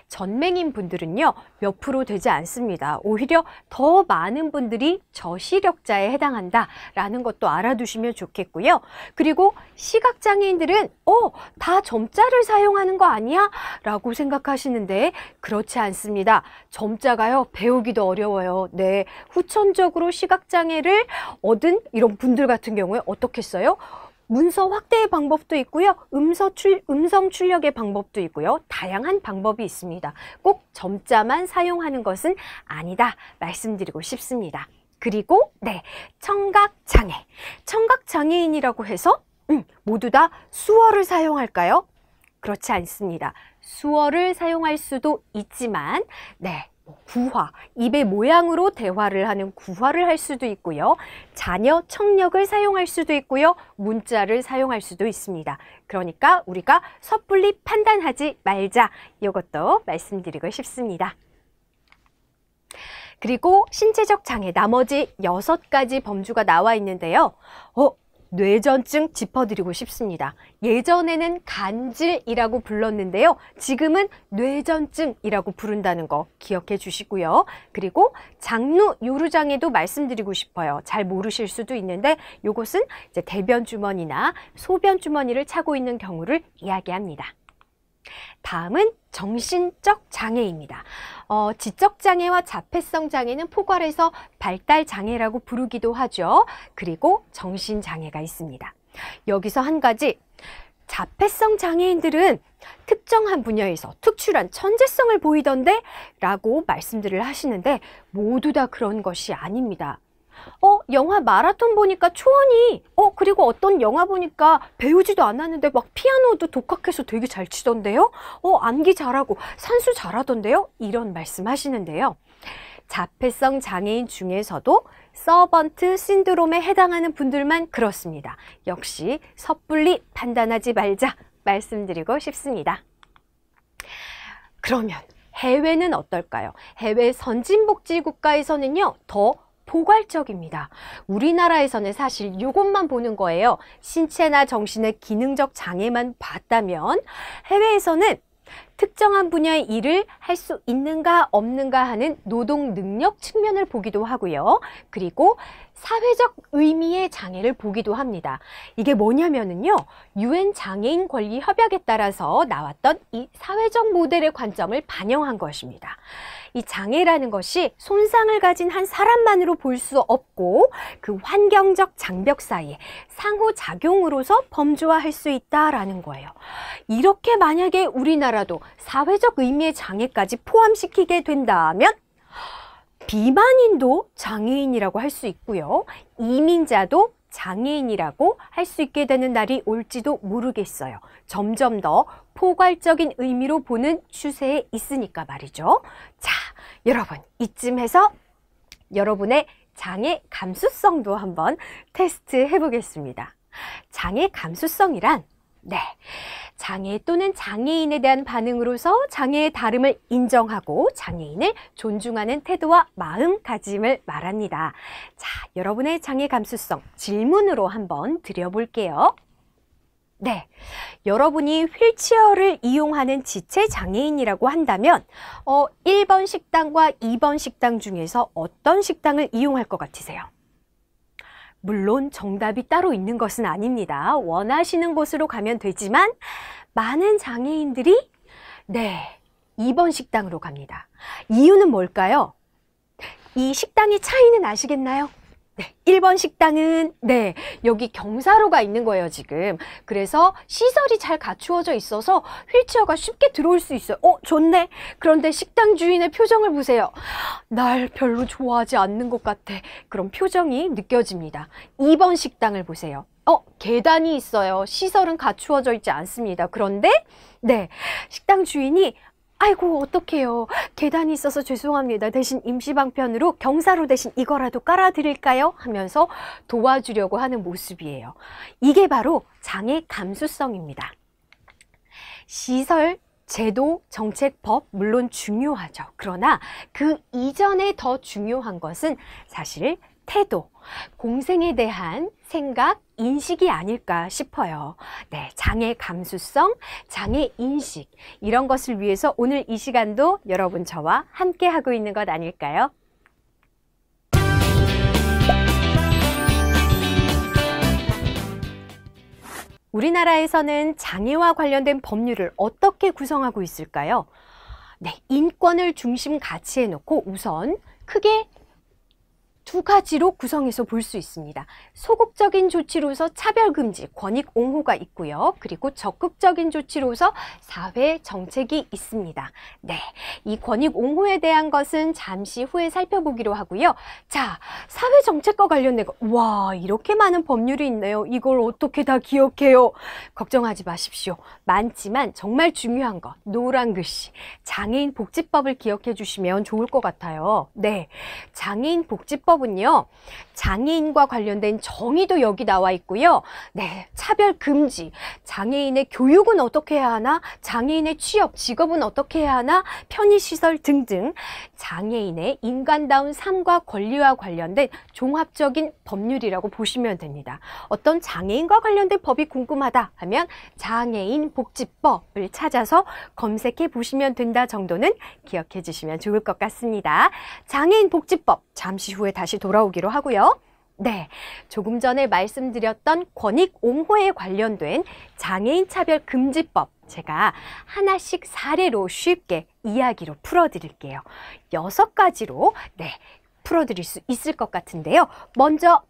전맹인 분들은요 몇 프로 되지 않습니다. 오히려 더 많은 분들이 저시력자에 해당한다 라는 것도 알아두시면 좋겠고요. 그리고 시각장애인들은 다 점자를 사용하는 거 아니야? 라고 생각하시는데 그렇지 않습니다. 점자가요 배우기도 어려워요. 후천적으로 시각장애를 얻은 이런 분들 같은 경우에 어떻게 써요? 문서 확대의 방법도 있고요. 음성 출력의 방법도 있고요. 다양한 방법이 있습니다. 꼭 점자만 사용하는 것은 아니다 말씀드리고 싶습니다. 그리고 청각장애. 청각장애인이라고 해서 모두 다 수어를 사용할까요? 그렇지 않습니다. 수어를 사용할 수도 있지만 구화, 입의 모양으로 대화를 하는 구화를 할 수도 있고요. 자녀 청력을 사용할 수도 있고요. 문자를 사용할 수도 있습니다. 그러니까 우리가 섣불리 판단하지 말자. 이것도 말씀드리고 싶습니다. 그리고 신체적 장애 나머지 6가지 범주가 나와 있는데요. 뇌전증 짚어드리고 싶습니다. 예전에는 간질이라고 불렀는데요. 지금은 뇌전증이라고 부른다는 거 기억해 주시고요. 그리고 장루 요루장애도 말씀드리고 싶어요. 잘 모르실 수도 있는데 이것은 이제 대변 주머니나 소변 주머니를 차고 있는 경우를 이야기합니다. 다음은 정신적 장애입니다. 지적 장애와 자폐성 장애는 포괄해서 발달 장애라고 부르기도 하죠. 그리고 정신 장애가 있습니다. 여기서 한 가지, 자폐성 장애인들은 특정한 분야에서 특출한 천재성을 보이던데 라고 말씀들을 하시는데 모두 다 그런 것이 아닙니다. 영화 마라톤 보니까 초원이 그리고 어떤 영화 보니까 배우지도 않았는데 막 피아노도 독학해서 되게 잘 치던데요? 암기 잘하고 산수 잘하던데요? 이런 말씀 하시는데요. 자폐성 장애인 중에서도 서번트 신드롬에 해당하는 분들만 그렇습니다. 역시 섣불리 판단하지 말자 말씀드리고 싶습니다. 그러면 해외는 어떨까요? 해외 선진복지 국가에서는요, 더 포괄적입니다. 우리나라에서는 사실 이것만 보는 거예요. 신체나 정신의 기능적 장애만 봤다면 해외에서는 특정한 분야의 일을 할 수 있는가 없는가 하는 노동 능력 측면을 보기도 하고요. 그리고 사회적 의미의 장애를 보기도 합니다. 이게 뭐냐면은요, UN 장애인 권리 협약에 따라서 나왔던 이 사회적 모델의 관점을 반영한 것입니다. 이 장애라는 것이 손상을 가진 한 사람만으로 볼 수 없고 그 환경적 장벽 사이에 상호작용으로서 범주화할 수 있다라는 거예요. 이렇게 만약에 우리나라도 사회적 의미의 장애까지 포함시키게 된다면 비만인도 장애인이라고 할 수 있고요. 이민자도 장애인이라고 할 수 있게 되는 날이 올지도 모르겠어요. 점점 더 포괄적인 의미로 보는 추세에 있으니까 말이죠. 자, 여러분, 이쯤에서 여러분의 장애 감수성도 한번 테스트 해보겠습니다. 장애 감수성이란 장애 또는 장애인에 대한 반응으로서 장애의 다름을 인정하고 장애인을 존중하는 태도와 마음가짐을 말합니다. 자, 여러분의 장애 감수성 질문으로 한번 드려볼게요. 네, 여러분이 휠체어를 이용하는 지체 장애인이라고 한다면 1번 식당과 2번 식당 중에서 어떤 식당을 이용할 것 같으세요? 물론 정답이 따로 있는 것은 아닙니다. 원하시는 곳으로 가면 되지만 많은 장애인들이 2번 식당으로 갑니다. 이유는 뭘까요? 이 식당의 차이는 아시겠나요? 1번 식당은 여기 경사로가 있는 거예요, 지금. 그래서 시설이 잘 갖추어져 있어서 휠체어가 쉽게 들어올 수 있어요. 좋네. 그런데 식당 주인의 표정을 보세요. 날 별로 좋아하지 않는 것 같아. 그런 표정이 느껴집니다. 2번 식당을 보세요. 계단이 있어요. 시설은 갖추어져 있지 않습니다. 그런데 식당 주인이 아이고 어떡해요. 계단이 있어서 죄송합니다. 대신 임시방편으로 경사로 대신 이거라도 깔아드릴까요? 하면서 도와주려고 하는 모습이에요. 이게 바로 장애 감수성입니다. 시설, 제도, 정책, 법 물론 중요하죠. 그러나 그 이전에 더 중요한 것은 사실 태도, 공생에 대한 생각, 인식이 아닐까 싶어요. 장애 감수성, 장애 인식 이런 것을 위해서 오늘 이 시간도 여러분 저와 함께 하고 있는 것 아닐까요? 우리나라에서는 장애와 관련된 법률을 어떻게 구성하고 있을까요? 인권을 중심 가치에 놓고 우선 크게 두 가지로 구성해서 볼 수 있습니다. 소극적인 조치로서 차별금지, 권익옹호가 있고요. 그리고 적극적인 조치로서 사회 정책이 있습니다. 이 권익옹호에 대한 것은 잠시 후에 살펴보기로 하고요. 자, 사회 정책과 관련된 거. 와, 이렇게 많은 법률이 있네요. 이걸 어떻게 다 기억해요? 걱정하지 마십시오. 많지만 정말 중요한 거, 노란 글씨, 장애인 복지법을 기억해 주시면 좋을 것 같아요. 장애인 복지법 은요, 장애인과 관련된 정의도 여기 나와 있고요. 차별 금지, 장애인의 교육은 어떻게 해야 하나, 장애인의 취업, 직업은 어떻게 해야 하나, 편의시설 등등 장애인의 인간다운 삶과 권리와 관련된 종합적인 법률이라고 보시면 됩니다. 어떤 장애인과 관련된 법이 궁금하다 하면 장애인 복지법을 찾아서 검색해 보시면 된다 정도는 기억해 주시면 좋을 것 같습니다. 장애인 복지법 잠시 후에 다시 돌아오기로 하고요. 조금 전에 말씀드렸던 권익옹호에 관련된 장애인 차별금지법 제가 하나씩 사례로 쉽게 이야기로 풀어드릴게요. 6가지로 풀어드릴 수 있을 것 같은데요. 먼저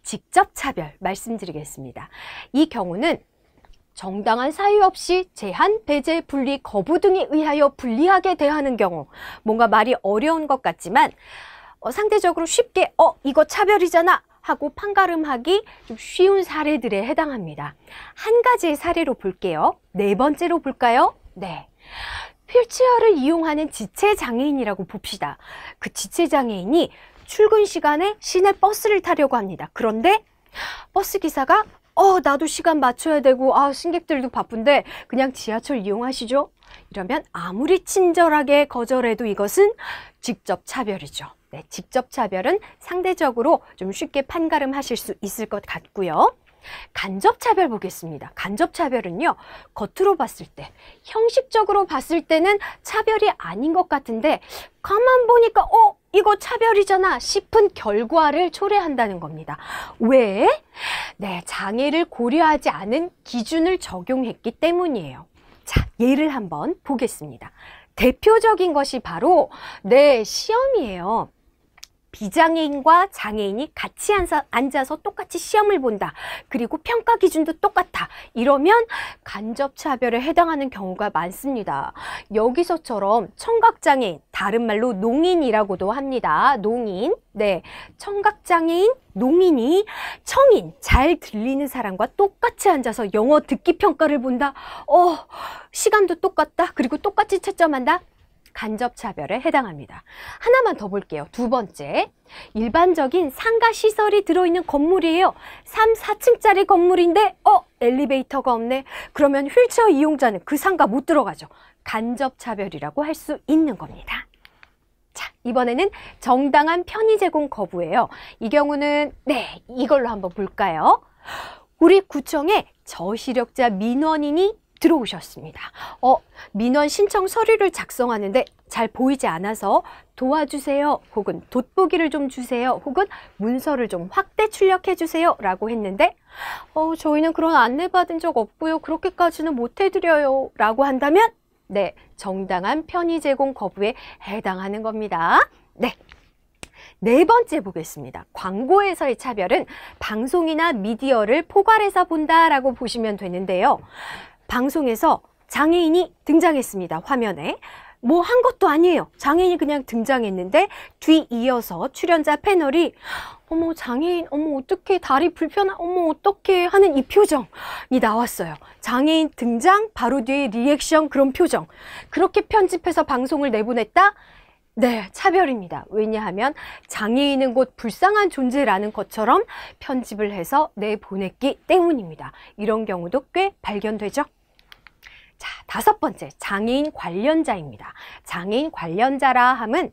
직접차별 말씀드리겠습니다. 이 경우는 정당한 사유 없이 제한, 배제, 분리, 거부 등에 의하여 불리하게 대하는 경우, 뭔가 말이 어려운 것 같지만 상대적으로 쉽게 이거 차별이잖아 하고 판가름하기 좀 쉬운 사례들에 해당합니다. 한 가지의 사례로 볼게요. 4번째로 볼까요? 휠체어를 이용하는 지체장애인이라고 봅시다. 그 지체장애인이 출근 시간에 시내 버스를 타려고 합니다. 그런데 버스 기사가 나도 시간 맞춰야 되고 승객들도 바쁜데 그냥 지하철 이용하시죠? 이러면 아무리 친절하게 거절해도 이것은 직접차별이죠. 직접차별은 상대적으로 좀 쉽게 판가름하실 수 있을 것 같고요. 간접차별 보겠습니다. 간접차별은요, 겉으로 봤을 때, 형식적으로 봤을 때는 차별이 아닌 것 같은데 가만 보니까 이거 차별이잖아 싶은 결과를 초래한다는 겁니다. 왜? 장애를 고려하지 않은 기준을 적용했기 때문이에요. 자, 예를 한번 보겠습니다. 대표적인 것이 바로 시험이에요. 비장애인과 장애인이 같이 앉아서 똑같이 시험을 본다. 그리고 평가 기준도 똑같아. 이러면 간접차별에 해당하는 경우가 많습니다. 여기서처럼 청각장애인, 다른 말로 농인이라고도 합니다. 농인. 청각장애인, 농인이 청인, 잘 들리는 사람과 똑같이 앉아서 영어 듣기 평가를 본다. 시간도 똑같다. 그리고 똑같이 채점한다. 간접차별에 해당합니다. 하나만 더 볼게요. 2번째, 일반적인 상가시설이 들어있는 건물이에요. 3, 4층짜리 건물인데 엘리베이터가 없네. 그러면 휠체어 이용자는 그 상가 못 들어가죠. 간접차별이라고 할 수 있는 겁니다. 자, 이번에는 정당한 편의 제공 거부예요. 이 경우는 이걸로 한번 볼까요? 우리 구청에 저시력자 민원인이 들어오셨습니다. 민원 신청 서류를 작성하는데 잘 보이지 않아서 도와주세요, 혹은 돋보기를 좀 주세요, 혹은 문서를 좀 확대 출력해 주세요 라고 했는데 저희는 그런 안내 받은 적 없고요, 그렇게까지는 못 해드려요 라고 한다면 네, 정당한 편의 제공 거부에 해당하는 겁니다. 네 번째 보겠습니다. 광고에서의 차별은 방송이나 미디어를 포괄해서 본다라고 보시면 되는데요. 방송에서 장애인이 등장했습니다. 화면에. 뭐 한 것도 아니에요. 장애인이 그냥 등장했는데 뒤이어서 출연자 패널이 어머 장애인, 어머 어떡해, 다리 불편한, 어머 어떡해 하는 이 표정이 나왔어요. 장애인 등장, 바로 뒤에 리액션, 그런 표정. 그렇게 편집해서 방송을 내보냈다? 네, 차별입니다. 왜냐하면 장애인은 곧 불쌍한 존재라는 것처럼 편집을 해서 내보냈기 때문입니다. 이런 경우도 꽤 발견되죠. 자, 다섯 번째, 장애인 관련자입니다. 장애인 관련자라 함은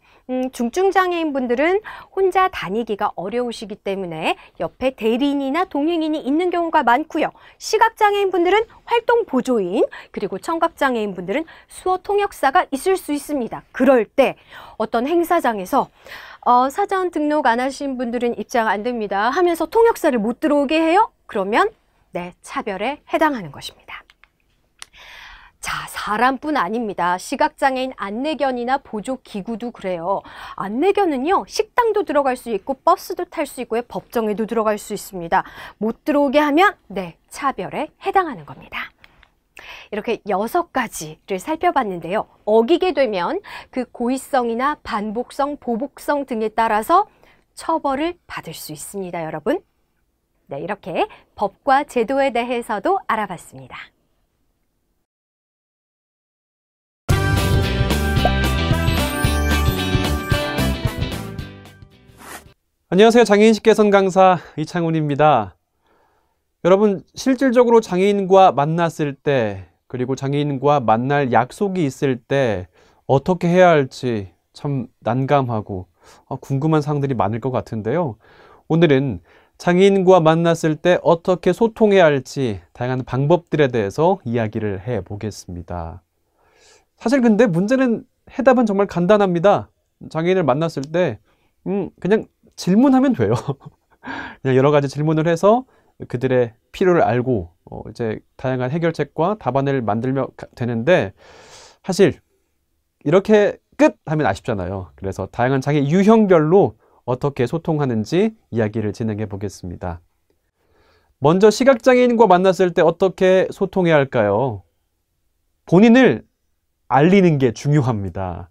중증장애인분들은 혼자 다니기가 어려우시기 때문에 옆에 대리인이나 동행인이 있는 경우가 많고요. 시각장애인분들은 활동보조인, 그리고 청각장애인분들은 수어통역사가 있을 수 있습니다. 그럴 때 어떤 행사장에서 사전 등록 안 하신 분들은 입장 안 됩니다 하면서 통역사를 못 들어오게 해요? 그러면 네, 차별에 해당하는 것입니다. 자, 사람뿐 아닙니다. 시각장애인 안내견이나 보조기구도 그래요. 안내견은요, 식당도 들어갈 수 있고 버스도 탈 수 있고요, 법정에도 들어갈 수 있습니다. 못 들어오게 하면 네, 차별에 해당하는 겁니다. 이렇게 6가지를 살펴봤는데요. 어기게 되면 그 고의성이나 반복성, 보복성 등에 따라서 처벌을 받을 수 있습니다, 여러분. 네, 이렇게 법과 제도에 대해서도 알아봤습니다. 안녕하세요. 장애인식 개선 강사 이창훈입니다. 여러분, 실질적으로 장애인과 만났을 때, 그리고 장애인과 만날 약속이 있을 때 어떻게 해야 할지 참 난감하고 궁금한 사항들이 많을 것 같은데요. 오늘은 장애인과 만났을 때 어떻게 소통해야 할지 다양한 방법들에 대해서 이야기를 해보겠습니다. 사실 근데 문제는, 해답은 정말 간단합니다. 장애인을 만났을 때 그냥 질문하면 돼요. 그냥 여러 가지 질문을 해서 그들의 필요를 알고 이제 다양한 해결책과 답안을 만들면 되는데, 사실 이렇게 끝 하면 아쉽잖아요. 그래서 다양한 장애 유형별로 어떻게 소통하는지 이야기를 진행해 보겠습니다. 먼저 시각장애인과 만났을 때 어떻게 소통해야 할까요? 본인을 알리는 게 중요합니다.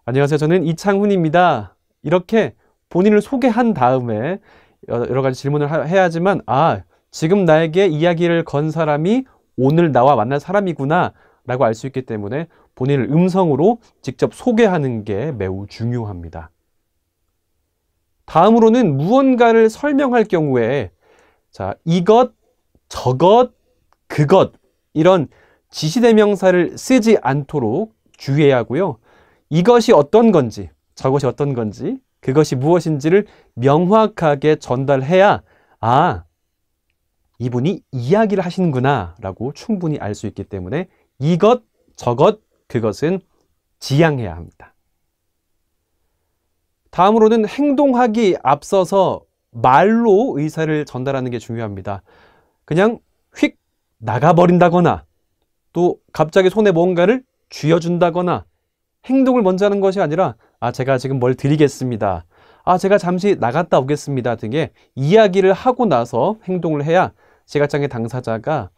안녕하세요. 저는 이창훈입니다. 이렇게 본인을 소개한 다음에 여러 가지 질문을 해야지만 지금 나에게 이야기를 건 사람이 오늘 나와 만날 사람이구나 라고 알 수 있기 때문에 본인을 음성으로 직접 소개하는 게 매우 중요합니다. 다음으로는 무언가를 설명할 경우에 이것, 저것, 그것 이런 지시대명사를 쓰지 않도록 주의해야 하고요. 이것이 어떤 건지, 저것이 어떤 건지, 그것이 무엇인지를 명확하게 전달해야 이분이 이야기를 하시는구나 라고 충분히 알 수 있기 때문에 이것, 저것, 그것은 지양해야 합니다. 다음으로는 행동하기 앞서서 말로 의사를 전달하는 게 중요합니다. 그냥 휙 나가버린다거나 또 갑자기 손에 뭔가를 쥐어준다거나 행동을 먼저 하는 것이 아니라 제가 지금 뭘 드리겠습니다. 제가 잠시 나갔다 오겠습니다 등의 이야기를 하고 나서 행동을 해야 시각장애 당사자가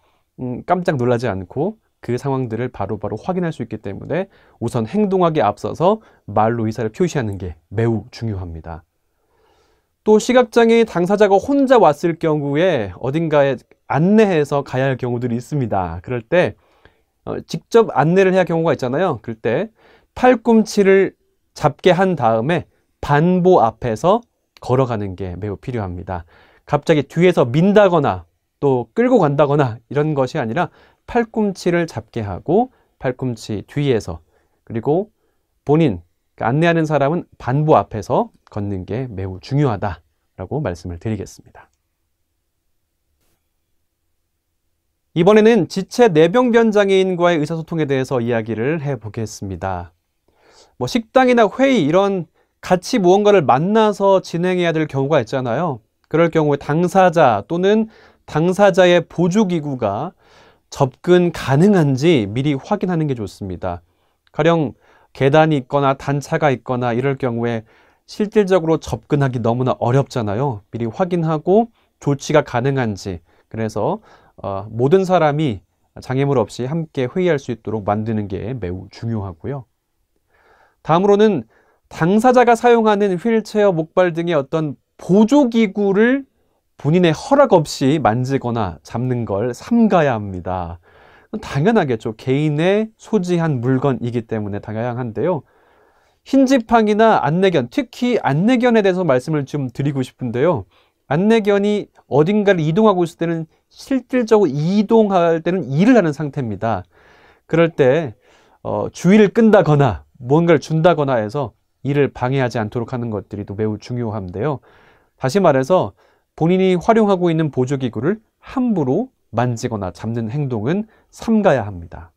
깜짝 놀라지 않고 그 상황들을 바로바로 확인할 수 있기 때문에 우선 행동하기에 앞서서 말로 의사를 표시하는 게 매우 중요합니다. 또 시각장애 당사자가 혼자 왔을 경우에 어딘가에 안내해서 가야 할 경우들이 있습니다. 그럴 때 직접 안내를 해야 할 경우가 있잖아요. 그럴 때 팔꿈치를 잡게 한 다음에 반보 앞에서 걸어가는 게 매우 필요합니다. 갑자기 뒤에서 민다거나 또 끌고 간다거나 이런 것이 아니라 팔꿈치를 잡게 하고 팔꿈치 뒤에서, 그리고 본인, 안내하는 사람은 반보 앞에서 걷는 게 매우 중요하다라고 말씀을 드리겠습니다. 이번에는 지체 뇌병변 장애인과의 의사소통에 대해서 이야기를 해보겠습니다. 식당이나 회의 이런 같이 무언가를 만나서 진행해야 될 경우가 있잖아요. 그럴 경우에 당사자 또는 당사자의 보조기구가 접근 가능한지 미리 확인하는 게 좋습니다. 가령 계단이 있거나 단차가 있거나 이럴 경우에 실질적으로 접근하기 너무나 어렵잖아요. 미리 확인하고 조치가 가능한지, 그래서 모든 사람이 장애물 없이 함께 회의할 수 있도록 만드는 게 매우 중요하고요. 다음으로는 당사자가 사용하는 휠체어, 목발 등의 어떤 보조기구를 본인의 허락 없이 만지거나 잡는 걸 삼가야 합니다. 당연하겠죠. 개인의 소지한 물건이기 때문에 당연한데요. 흰지팡이나 안내견, 특히 안내견에 대해서 말씀을 좀 드리고 싶은데요. 안내견이 어딘가를 이동하고 있을 때는 실질적으로 이동할 때는 일을 하는 상태입니다. 그럴 때 주의를 끈다거나 뭔가를 준다거나 해서 일을 방해하지 않도록 하는 것들이 또 매우 중요한데요. 다시 말해서 본인이 활용하고 있는 보조기구를 함부로 만지거나 잡는 행동은 삼가야 합니다.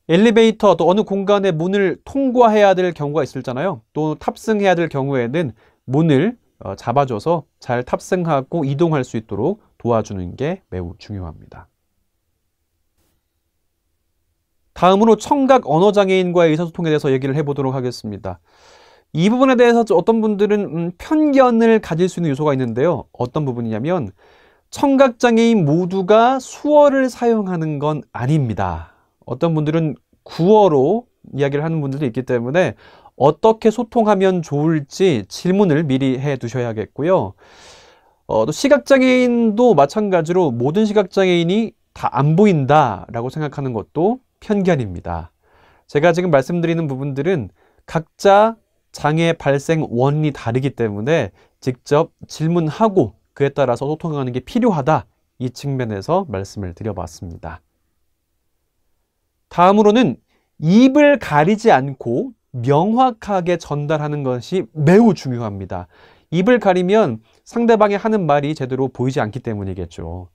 엘리베이터 또 어느 공간의 문을 통과해야 될 경우가 있잖아요. 또 탑승해야 될 경우에는 문을 잡아줘서 잘 탑승하고 이동할 수 있도록 도와주는 게 매우 중요합니다. 다음으로 청각 언어장애인과의 의사소통에 대해서 얘기를 해보도록 하겠습니다. 이 부분에 대해서 어떤 분들은 편견을 가질 수 있는 요소가 있는데요. 어떤 부분이냐면 청각장애인 모두가 수어를 사용하는 건 아닙니다. 어떤 분들은 구어로 이야기를 하는 분들도 있기 때문에 어떻게 소통하면 좋을지 질문을 미리 해 두셔야겠고요. 또 시각장애인도 마찬가지로 모든 시각장애인이 다 안 보인다라고 생각하는 것도 편견입니다. 제가 지금 말씀드리는 부분들은 각자 장애 발생 원인이 다르기 때문에 직접 질문하고 그에 따라서 소통하는 게 필요하다. 이 측면에서 말씀을 드려봤습니다. 다음으로는 입을 가리지 않고 명확하게 전달하는 것이 매우 중요합니다. 입을 가리면 상대방이 하는 말이 제대로 보이지 않기 때문이겠죠.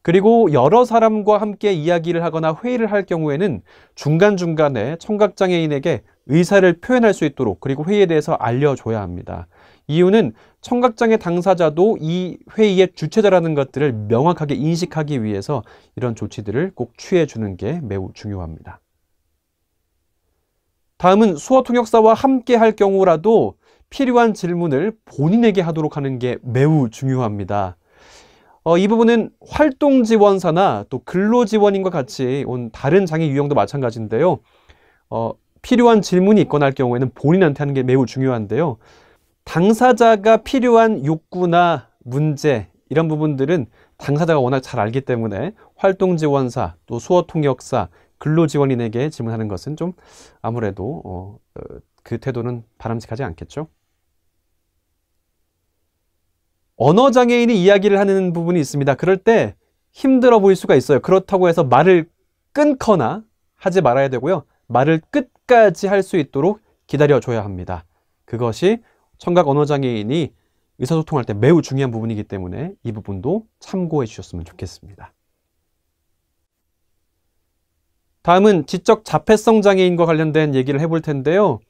그리고 여러 사람과 함께 이야기를 하거나 회의를 할 경우에는 중간중간에 청각장애인에게 의사를 표현할 수 있도록 그리고 회의에 대해서 알려줘야 합니다. 이유는 청각장애 당사자도 이 회의의 주체자라는 것들을 명확하게 인식하기 위해서 이런 조치들을 꼭 취해주는 게 매우 중요합니다. 다음은 수어통역사와 함께 할 경우라도 필요한 질문을 본인에게 하도록 하는 게 매우 중요합니다. 이 부분은 활동지원사나 또 근로지원인과 같이 온 다른 장애 유형도 마찬가지인데요. 필요한 질문이 있거나 할 경우에는 본인한테 하는 게 매우 중요한데요. 당사자가 필요한 욕구나 문제 이런 부분들은 당사자가 워낙 잘 알기 때문에 활동지원사, 또 수어통역사, 근로지원인에게 질문하는 것은 좀 아무래도 그 태도는 바람직하지 않겠죠. 언어장애인이 이야기를 하는 부분이 있습니다. 그럴 때 힘들어 보일 수가 있어요. 그렇다고 해서 말을 끊거나 하지 말아야 되고요. 말을 끝까지 할 수 있도록 기다려줘야 합니다. 그것이 청각 언어장애인이 의사소통할 때 매우 중요한 부분이기 때문에 이 부분도 참고해 주셨으면 좋겠습니다. 다음은 지적 자폐성 장애인과 관련된 얘기를 해볼 텐데요.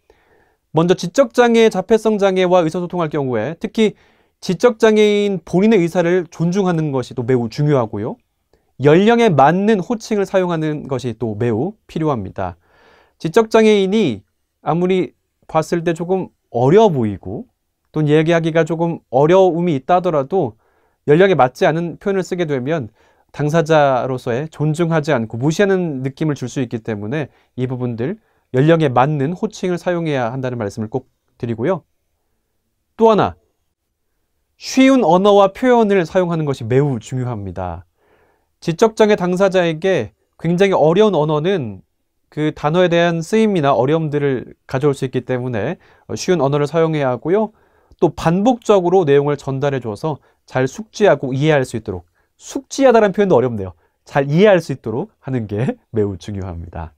먼저 지적장애, 자폐성 장애와 의사소통할 경우에 특히 지적장애인 본인의 의사를 존중하는 것이 또 매우 중요하고요. 연령에 맞는 호칭을 사용하는 것이 또 매우 필요합니다. 지적장애인이 아무리 봤을 때 조금 어려 보이고 또 얘기하기가 조금 어려움이 있다 하더라도 연령에 맞지 않은 표현을 쓰게 되면 당사자로서의 존중하지 않고 무시하는 느낌을 줄 수 있기 때문에 이 부분들 연령에 맞는 호칭을 사용해야 한다는 말씀을 꼭 드리고요. 또 하나, 쉬운 언어와 표현을 사용하는 것이 매우 중요합니다. 지적장애 당사자에게 굉장히 어려운 언어는 그 단어에 대한 쓰임이나 어려움들을 가져올 수 있기 때문에 쉬운 언어를 사용해야 하고요. 또 반복적으로 내용을 전달해 줘서 잘 숙지하고 이해할 수 있도록, 숙지하다는 표현도 어렵네요. 잘 이해할 수 있도록 하는 게 매우 중요합니다.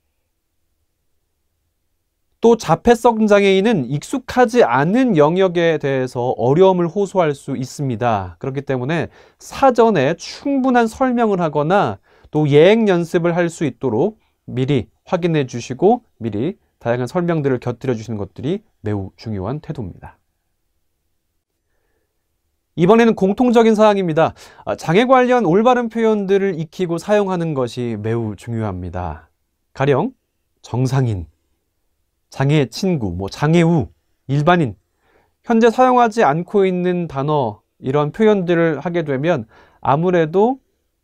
또 자폐성 장애인은 익숙하지 않은 영역에 대해서 어려움을 호소할 수 있습니다. 그렇기 때문에 사전에 충분한 설명을 하거나 또 예행 연습을 할 수 있도록 미리 확인해 주시고 미리 다양한 설명들을 곁들여 주시는 것들이 매우 중요한 태도입니다. 이번에는 공통적인 사항입니다. 장애 관련 올바른 표현들을 익히고 사용하는 것이 매우 중요합니다. 가령 정상인, 장애 친구, 장애우, 일반인, 현재 사용하지 않고 있는 단어 이런 표현들을 하게 되면 아무래도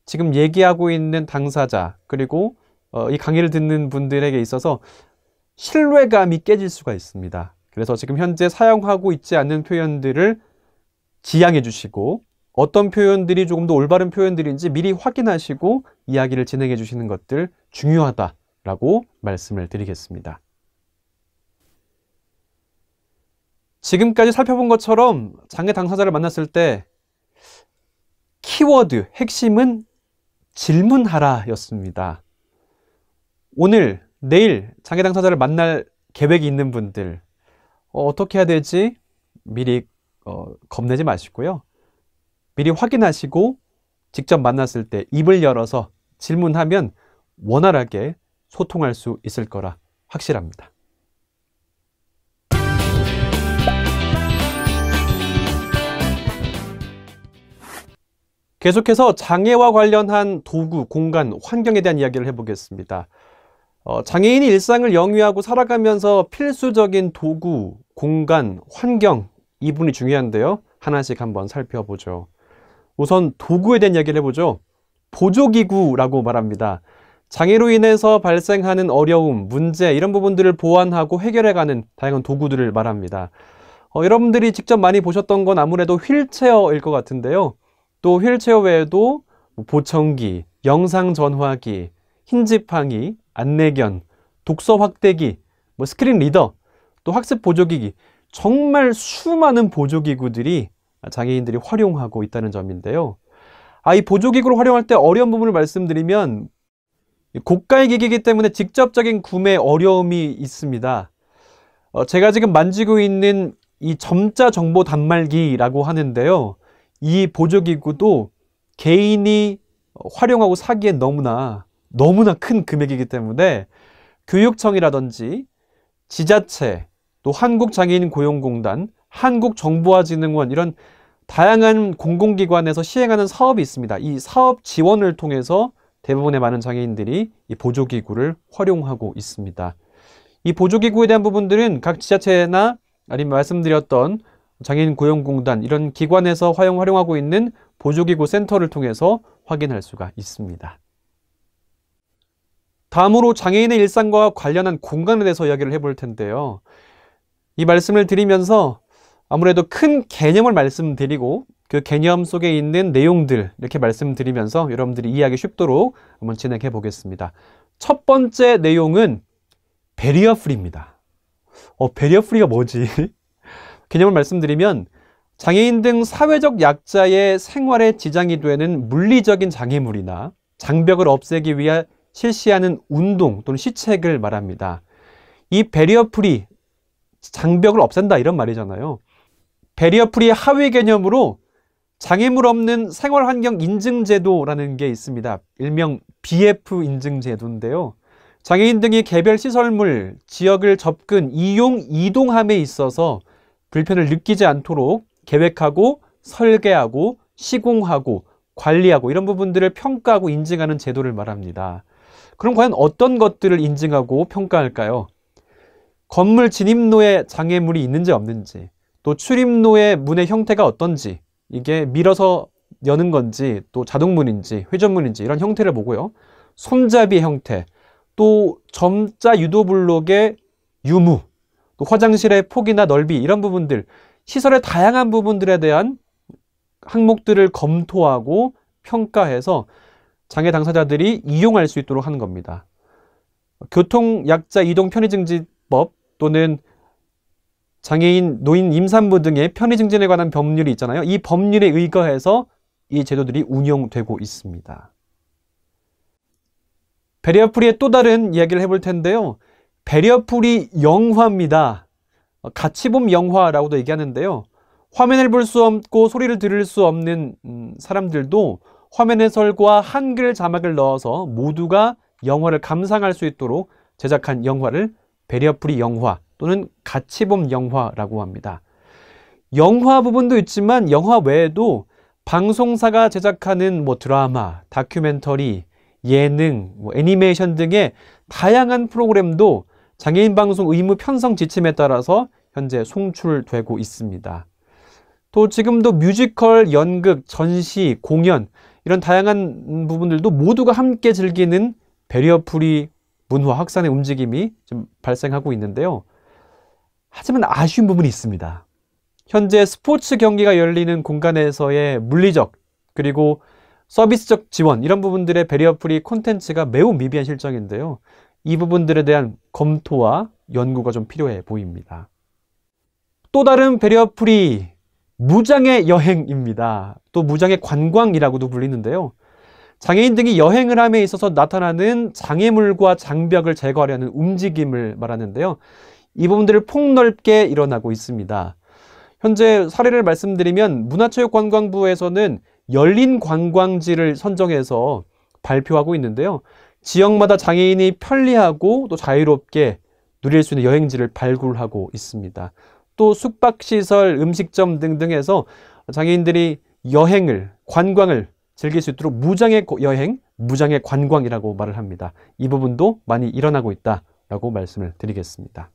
지금 얘기하고 있는 당사자 그리고 이 강의를 듣는 분들에게 있어서 신뢰감이 깨질 수가 있습니다. 그래서 지금 현재 사용하고 있지 않는 표현들을 지양해 주시고 어떤 표현들이 조금 더 올바른 표현들인지 미리 확인하시고 이야기를 진행해 주시는 것들 중요하다라고 말씀을 드리겠습니다. 지금까지 살펴본 것처럼 장애 당사자를 만났을 때 키워드, 핵심은 질문하라 였습니다. 오늘, 내일 장애 당사자를 만날 계획이 있는 분들 어떻게 해야 되지? 미리 겁내지 마시고요. 미리 확인하시고 직접 만났을 때 입을 열어서 질문하면 원활하게 소통할 수 있을 거라 확실합니다. 계속해서 장애와 관련한 도구, 공간, 환경에 대한 이야기를 해보겠습니다. 장애인이 일상을 영위하고 살아가면서 필수적인 도구, 공간, 환경 이 부분이 중요한데요. 하나씩 한번 살펴보죠. 우선 도구에 대한 이야기를 해보죠. 보조기구라고 말합니다. 장애로 인해서 발생하는 어려움, 문제 이런 부분들을 보완하고 해결해가는 다양한 도구들을 말합니다. 여러분들이 직접 많이 보셨던 건 아무래도 휠체어일 것 같은데요. 또 휠체어 외에도 보청기, 영상전화기, 흰지팡이, 안내견, 독서 확대기, 스크린 리더, 또 학습 보조기기 정말 수많은 보조기구들이 장애인들이 활용하고 있다는 점인데요. 이 보조기구를 활용할 때 어려운 부분을 말씀드리면 고가의 기기이기 때문에 직접적인 구매 어려움이 있습니다. 제가 지금 만지고 있는 이 점자 정보 단말기라고 하는데요. 이 보조기구도 개인이 활용하고 사기엔 너무나 큰 금액이기 때문에 교육청이라든지 지자체, 또 한국장애인고용공단, 한국정보화진흥원 이런 다양한 공공기관에서 시행하는 사업이 있습니다. 이 사업 지원을 통해서 대부분의 많은 장애인들이 이 보조기구를 활용하고 있습니다. 이 보조기구에 대한 부분들은 각 지자체나 아니면 말씀드렸던 장애인고용공단 이런 기관에서 활용하고 있는 보조기구 센터를 통해서 확인할 수가 있습니다. 다음으로 장애인의 일상과 관련한 공간에 대해서 이야기를 해볼 텐데요. 이 말씀을 드리면서 아무래도 큰 개념을 말씀드리고 그 개념 속에 있는 내용들 이렇게 말씀드리면서 여러분들이 이해하기 쉽도록 한번 진행해 보겠습니다. 첫 번째 내용은 베리어 프리입니다. 베리어 프리가 뭐지? 개념을 말씀드리면 장애인 등 사회적 약자의 생활에 지장이 되는 물리적인 장애물이나 장벽을 없애기 위해 실시하는 운동 또는 시책을 말합니다. 이 베리어 프리, 장벽을 없앤다 이런 말이잖아요. 베리어 프리 하위 개념으로 장애물 없는 생활환경 인증제도라는 게 있습니다. 일명 BF 인증제도인데요. 장애인 등이 개별 시설물, 지역을 접근, 이동함에 있어서 불편을 느끼지 않도록 계획하고 설계하고 시공하고 관리하고 이런 부분들을 평가하고 인증하는 제도를 말합니다. 그럼 과연 어떤 것들을 인증하고 평가할까요? 건물 진입로에 장애물이 있는지 없는지, 또 출입로의 문의 형태가 어떤지, 이게 밀어서 여는 건지, 또 자동문인지, 회전문인지 이런 형태를 보고요. 손잡이의 형태, 또 점자 유도블록의 유무, 또 화장실의 폭이나 넓이 이런 부분들, 시설의 다양한 부분들에 대한 항목들을 검토하고 평가해서 장애 당사자들이 이용할 수 있도록 하는 겁니다. 교통약자 이동 편의증진법 또는 장애인, 노인, 임산부 등의 편의증진에 관한 법률이 있잖아요. 이 법률에 의거해서 이 제도들이 운영되고 있습니다. 베리어 프리의 또 다른 이야기를 해볼 텐데요. 베리어 프리 영화입니다. 가치봄 영화라고도 얘기하는데요. 화면을 볼 수 없고 소리를 들을 수 없는 사람들도 화면 해설과 한글 자막을 넣어서 모두가 영화를 감상할 수 있도록 제작한 영화를 배리어프리 영화 또는 같이 봄 영화라고 합니다. 영화 부분도 있지만 영화 외에도 방송사가 제작하는 드라마, 다큐멘터리, 예능, 애니메이션 등의 다양한 프로그램도 장애인 방송 의무 편성 지침에 따라서 현재 송출되고 있습니다. 또 지금도 뮤지컬, 연극, 전시, 공연 이런 다양한 부분들도 모두가 함께 즐기는 배리어프리 문화 확산의 움직임이 좀 발생하고 있는데요. 하지만 아쉬운 부분이 있습니다. 현재 스포츠 경기가 열리는 공간에서의 물리적 그리고 서비스적 지원 이런 부분들의 배리어프리 콘텐츠가 매우 미비한 실정인데요. 이 부분들에 대한 검토와 연구가 좀 필요해 보입니다. 또 다른 배리어프리 무장의 여행입니다. 또 무장의 관광이라고도 불리는데요. 장애인 등이 여행을 함에 있어서 나타나는 장애물과 장벽을 제거하려는 움직임을 말하는데요. 이 부분들을 폭넓게 일어나고 있습니다. 현재 사례를 말씀드리면 문화체육관광부에서는 열린 관광지를 선정해서 발표하고 있는데요. 지역마다 장애인이 편리하고 또 자유롭게 누릴 수 있는 여행지를 발굴하고 있습니다. 또 숙박시설, 음식점 등등에서 장애인들이 여행을, 관광을 즐길 수 있도록 무장의 여행, 무장의 관광이라고 말을 합니다. 이 부분도 많이 일어나고 있다라고 말씀을 드리겠습니다.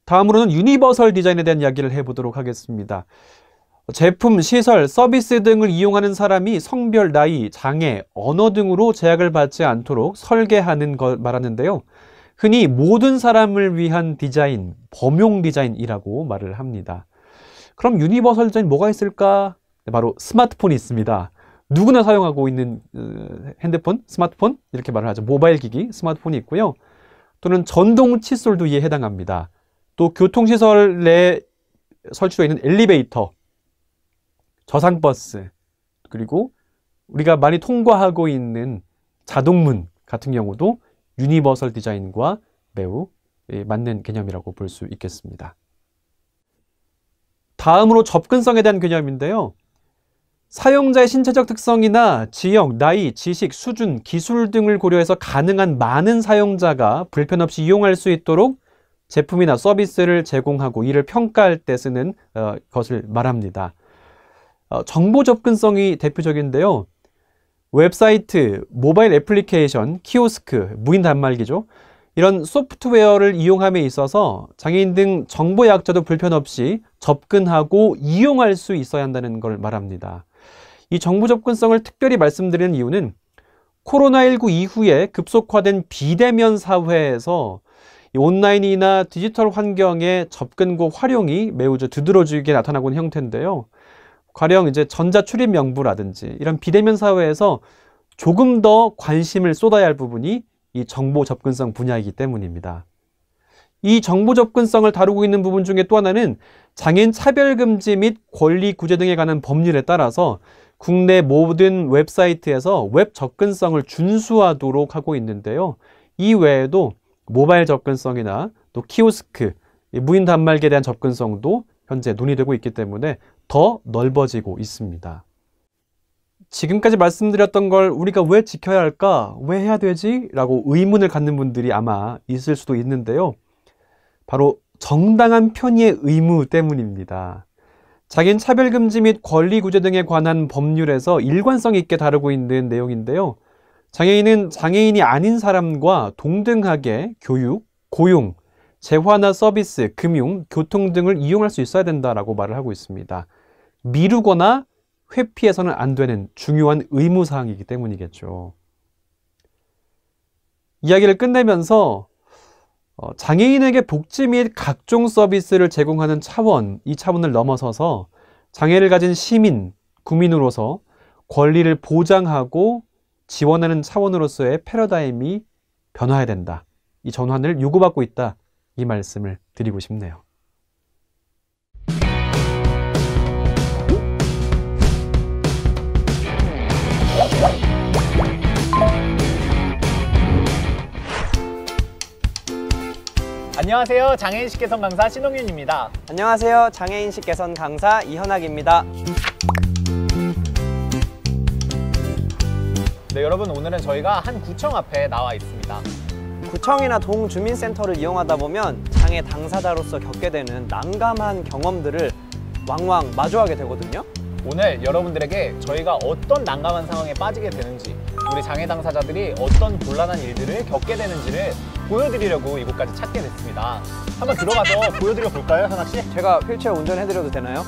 다음으로는 유니버설 디자인에 대한 이야기를 해보도록 하겠습니다. 제품, 시설, 서비스 등을 이용하는 사람이 성별, 나이, 장애, 언어 등으로 제약을 받지 않도록 설계하는 걸 말하는데요. 흔히 모든 사람을 위한 디자인, 범용 디자인이라고 말을 합니다. 그럼 유니버설 디자인 뭐가 있을까? 바로 스마트폰이 있습니다. 누구나 사용하고 있는 핸드폰, 스마트폰 이렇게 말을 하죠. 모바일 기기, 스마트폰이 있고요. 또는 전동 칫솔도 이에 해당합니다. 또 교통시설 내에 설치되어 있는 엘리베이터, 저상버스, 그리고 우리가 많이 통과하고 있는 자동문 같은 경우도 유니버설 디자인과 매우 맞는 개념이라고 볼 수 있겠습니다. 다음으로 접근성에 대한 개념인데요. 사용자의 신체적 특성이나 지역, 나이, 지식, 수준, 기술 등을 고려해서 가능한 많은 사용자가 불편 없이 이용할 수 있도록 제품이나 서비스를 제공하고 이를 평가할 때 쓰는 것을 말합니다. 정보 접근성이 대표적인데요. 웹사이트, 모바일 애플리케이션, 키오스크, 무인 단말기죠. 이런 소프트웨어를 이용함에 있어서 장애인 등 정보 약자도 불편 없이 접근하고 이용할 수 있어야 한다는 걸 말합니다. 이 정보 접근성을 특별히 말씀드리는 이유는 코로나19 이후에 급속화된 비대면 사회에서 온라인이나 디지털 환경의 접근과 활용이 매우 두드러지게 나타나고 있는 형태인데요. 가령 이제 전자출입 명부라든지 이런 비대면 사회에서 조금 더 관심을 쏟아야 할 부분이 이 정보 접근성 분야이기 때문입니다. 이 정보 접근성을 다루고 있는 부분 중에 또 하나는 장애인 차별금지 및 권리 구제 등에 관한 법률에 따라서 국내 모든 웹사이트에서 웹 접근성을 준수하도록 하고 있는데요. 이 외에도 모바일 접근성이나 또 키오스크, 무인 단말기에 대한 접근성도 현재 논의되고 있기 때문에 더 넓어지고 있습니다. 지금까지 말씀드렸던 걸 우리가 왜 지켜야 할까? 왜 해야 되지? 라고 의문을 갖는 분들이 아마 있을 수도 있는데요. 바로 정당한 편의의 의무 때문입니다. 장애인 차별금지 및 권리구제 등에 관한 법률에서 일관성 있게 다루고 있는 내용인데요. 장애인은 장애인이 아닌 사람과 동등하게 교육, 고용, 재화나 서비스, 금융, 교통 등을 이용할 수 있어야 된다라고 말을 하고 있습니다. 미루거나 회피해서는 안 되는 중요한 의무사항이기 때문이겠죠. 이야기를 끝내면서 장애인에게 복지 및 각종 서비스를 제공하는 차원, 이 차원을 넘어서서 장애를 가진 시민, 국민으로서 권리를 보장하고 지원하는 차원으로서의 패러다임이 변화해야 된다. 이 전환을 요구받고 있다. 이 말씀을 드리고 싶네요. 안녕하세요. 장애인식 개선 강사 신홍윤입니다. 안녕하세요. 장애인식 개선 강사 이현학입니다. 네, 여러분 오늘은 저희가 한 구청 앞에 나와 있습니다. 구청이나 동주민센터를 이용하다 보면 장애 당사자로서 겪게 되는 난감한 경험들을 왕왕 마주하게 되거든요. 오늘 여러분들에게 저희가 어떤 난감한 상황에 빠지게 되는지, 우리 장애 당사자들이 어떤 곤란한 일들을 겪게 되는지를 보여드리려고 이곳까지 찾게 됐습니다. 한번 들어가서 보여드려 볼까요, 현학 씨? 제가 휠체어 운전해드려도 되나요?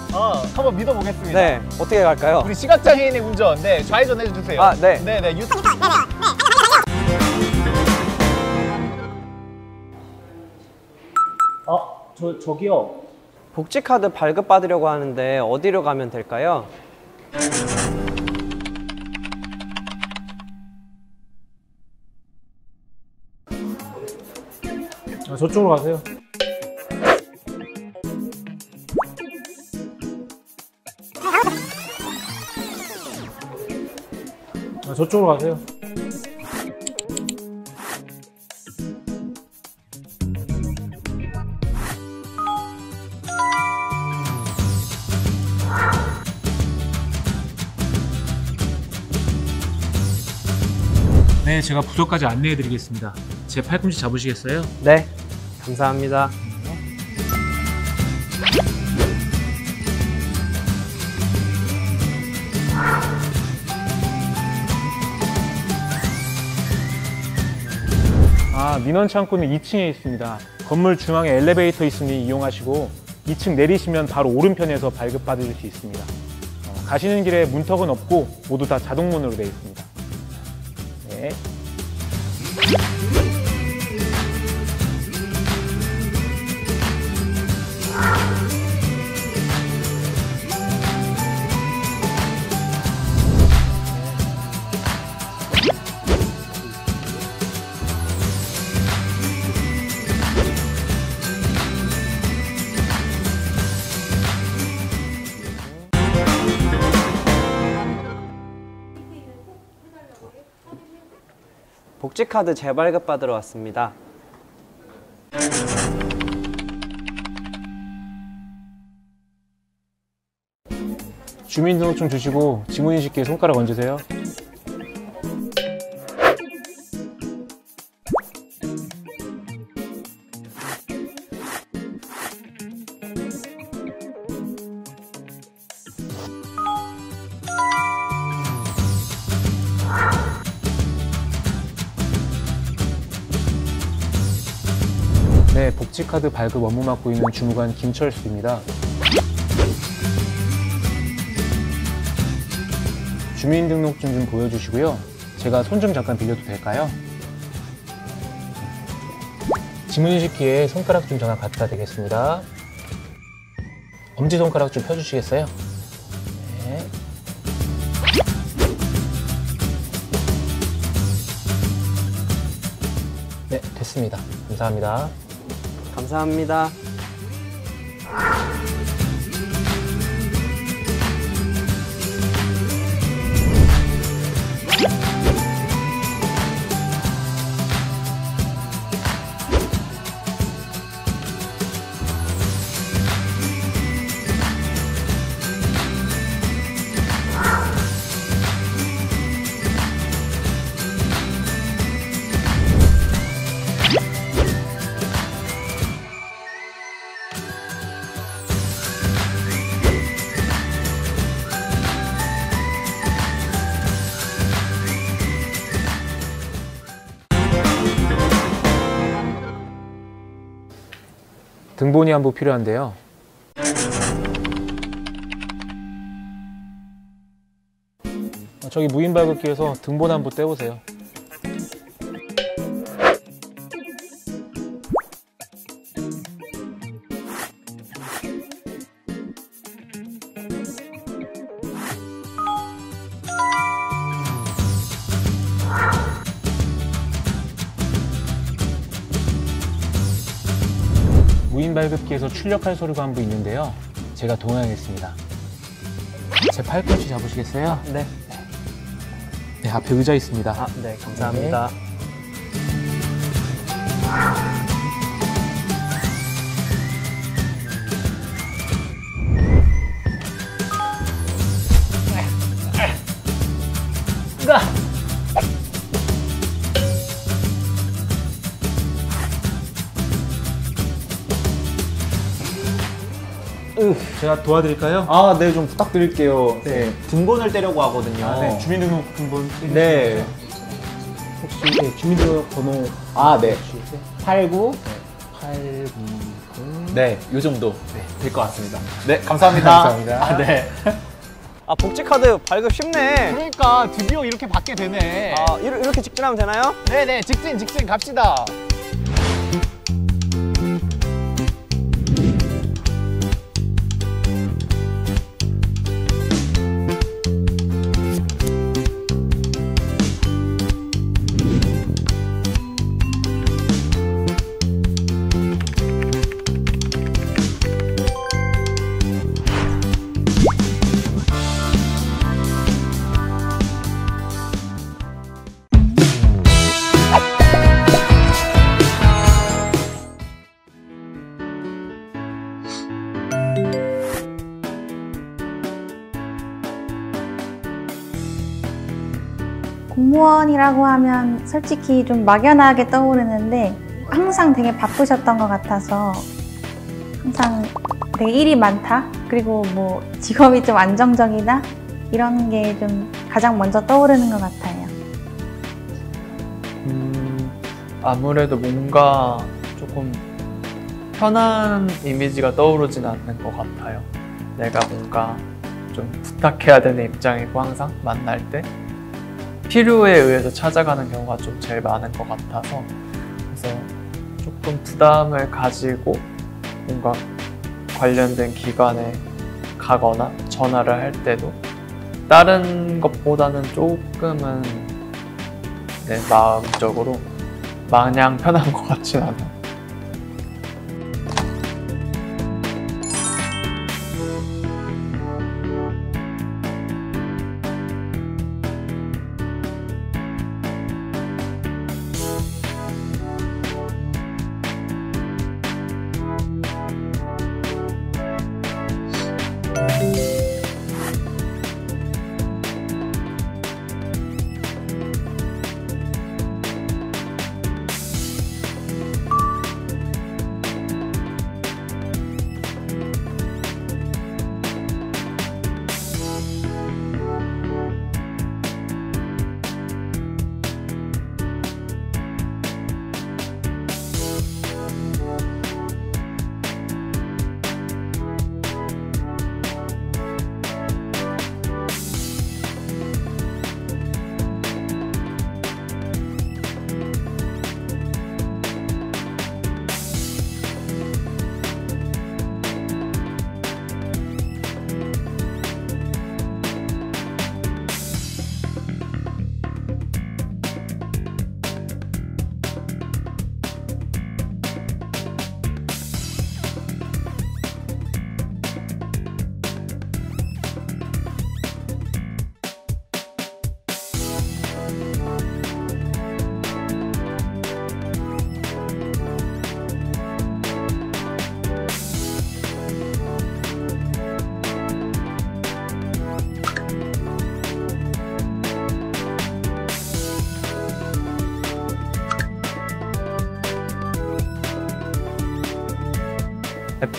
한번 믿어보겠습니다. 네, 어떻게 갈까요? 우리 시각장애인의 운전, 네, 좌회전 해주세요. 아, 네. 네네. 저기요. 복지카드 발급받으려고 하는데 어디로 가면 될까요? 저쪽으로 가세요. 저쪽으로 가세요. 네, 제가 부서까지 안내해 드리겠습니다. 제 팔꿈치 잡으시겠어요? 네, 감사합니다. 민원 창구는 2층에 있습니다. 건물 중앙에 엘리베이터 있으니 이용하시고 2층 내리시면 바로 오른편에서 발급받으실 수 있습니다. 가시는 길에 문턱은 없고 모두 다 자동문으로 되어 있습니다. 네. 복지카드 재발급 받으러 왔습니다. 주민등록증 주시고 지문인식기에 손가락 얹으세요. 네, 복지카드 발급 업무 맡고 있는 주무관 김철수입니다. 주민등록증 좀 보여주시고요. 제가 손 좀 잠깐 빌려도 될까요? 지문인식기에 손가락 좀 잠깐 갖다 대겠습니다. 엄지손가락 좀 펴주시겠어요? 네. 네, 됐습니다. 감사합니다. 감사합니다. 등본이 한 부 필요한데요. 저기 무인 발급기에서 등본 한 부 떼오세요. 무인 발급기에서 출력할 서류가 한 부 있는데요. 제가 동행하겠습니다. 제 팔꿈치 잡으시겠어요? 네. 네, 앞에 의자 있습니다. 아, 네, 감사합니다. 네. 제가 도와드릴까요? 아, 네, 좀 부탁드릴게요. 네, 등본을 떼려고 하거든요. 아, 네. 주민등록 등본. 네. 혹시 네, 주민등록 번호. 아, 네. 혹시 89. 820. 네, 요 정도 될 것 같습니다. 네, 감사합니다. 감사합니다. 아, 네. 아, 복지카드 발급 쉽네. 그러니까 드디어 이렇게 받게 되네. 아, 이렇게 직진하면 되나요? 네네, 직진 갑시다. 공무원이라고 하면 솔직히 좀 막연하게 떠오르는데 항상 되게 바쁘셨던 것 같아서 항상 되게 일이 많다? 그리고 뭐 직업이 좀 안정적이다? 이런 게 좀 가장 먼저 떠오르는 것 같아요. 아무래도 뭔가 조금 편한 이미지가 떠오르진 않는 것 같아요. 내가 뭔가 좀 부탁해야 되는 입장이고 항상 만날 때 필요에 의해서 찾아가는 경우가 좀 제일 많은 것 같아서 그래서 조금 부담을 가지고 뭔가 관련된 기관에 가거나 전화를 할 때도 다른 것보다는 조금은 내 마음적으로 마냥 편한 것 같진 않아요.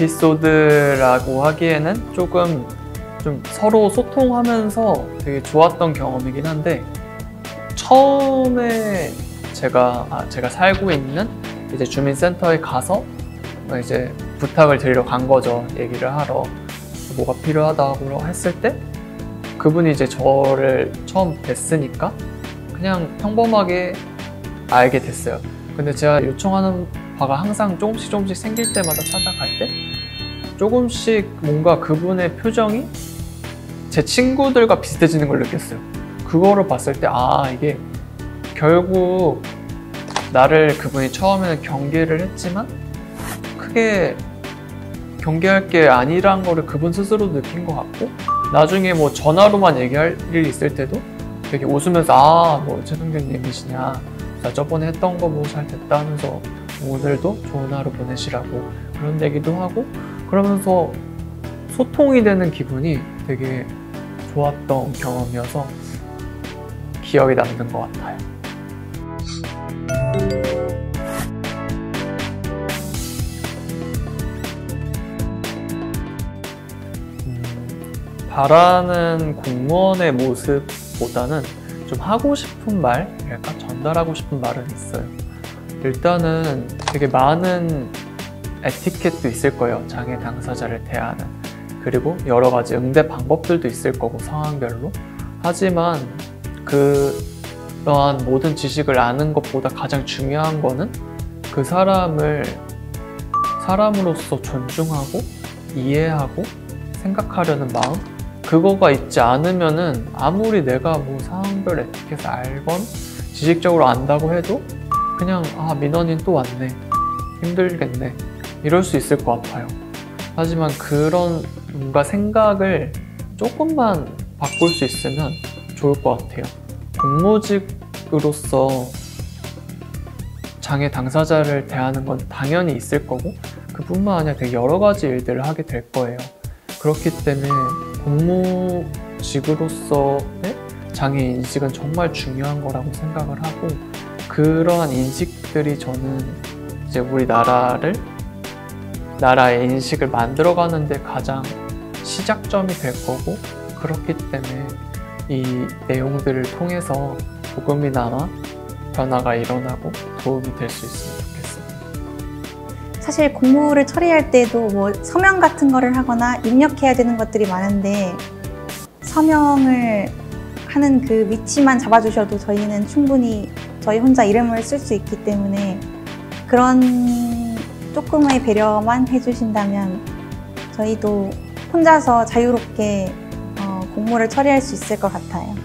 에피소드라고 하기에는 조금 좀 서로 소통하면서 되게 좋았던 경험이긴 한데 처음에 제가 살고 있는 이제 주민센터에 가서 이제 부탁을 드리러 간 거죠. 얘기를 하러 뭐가 필요하다고 했을 때 그분이 이제 저를 처음 뵀으니까 그냥 평범하게 알게 됐어요. 근데 제가 요청하는 바가 항상 조금씩 생길 때마다 찾아갈 때 조금씩 뭔가 그분의 표정이 제 친구들과 비슷해지는 걸 느꼈어요. 그거를 봤을 때 아, 이게 결국 나를 그분이 처음에는 경계를 했지만 크게 경계할 게 아니란 거를 그분 스스로 느낀 것 같고 나중에 뭐 전화로만 얘기할 일이 있을 때도 되게 웃으면서 아, 뭐 최동균님이시냐 나 저번에 했던 거 뭐 잘 됐다 하면서 오늘도 좋은 하루 보내시라고 그런 얘기도 하고 그러면서 소통이 되는 기분이 되게 좋았던 경험이어서 기억에 남는 것 같아요. 바라는 공무원의 모습보다는 좀 하고 싶은 말, 약간 전달하고 싶은 말은 있어요. 일단은 되게 많은 에티켓도 있을 거예요. 장애 당사자를 대하는. 그리고 여러 가지 응대 방법들도 있을 거고, 상황별로. 하지만 그러한 모든 지식을 아는 것보다 가장 중요한 거는 그 사람을 사람으로서 존중하고 이해하고 생각하려는 마음? 그거가 있지 않으면은 아무리 내가 뭐 상황별 에티켓을 알건 지식적으로 안다고 해도 그냥 아, 민원인 또 왔네, 힘들겠네, 이럴 수 있을 것 같아요. 하지만 그런 뭔가 생각을 조금만 바꿀 수 있으면 좋을 것 같아요. 공무직으로서 장애 당사자를 대하는 건 당연히 있을 거고, 그뿐만 아니라 되게 여러 가지 일들을 하게 될 거예요. 그렇기 때문에 공무직으로서의 장애 인식은 정말 중요한 거라고 생각을 하고, 그러한 인식들이 저는 이제 우리 나라의 인식을 만들어가는 데 가장 시작점이 될 거고, 그렇기 때문에 이 내용들을 통해서 조금이나마 변화가 일어나고 도움이 될 수 있으면 좋겠습니다. 사실 공무를 처리할 때도 뭐 서명 같은 거를 하거나 입력해야 되는 것들이 많은데, 서명을 하는 그 위치만 잡아주셔도 저희는 충분히 저희 혼자 이름을 쓸 수 있기 때문에, 그런 조금의 배려만 해주신다면 저희도 혼자서 자유롭게 공무를 처리할 수 있을 것 같아요.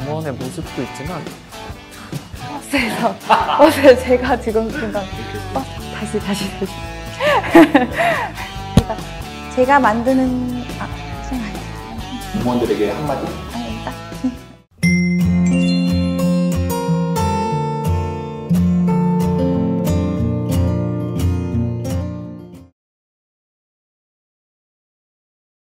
공무원의 모습도 있지만 버스에서 제가 지금 순간 다시 제가 만드는 공무원들에게 한마디?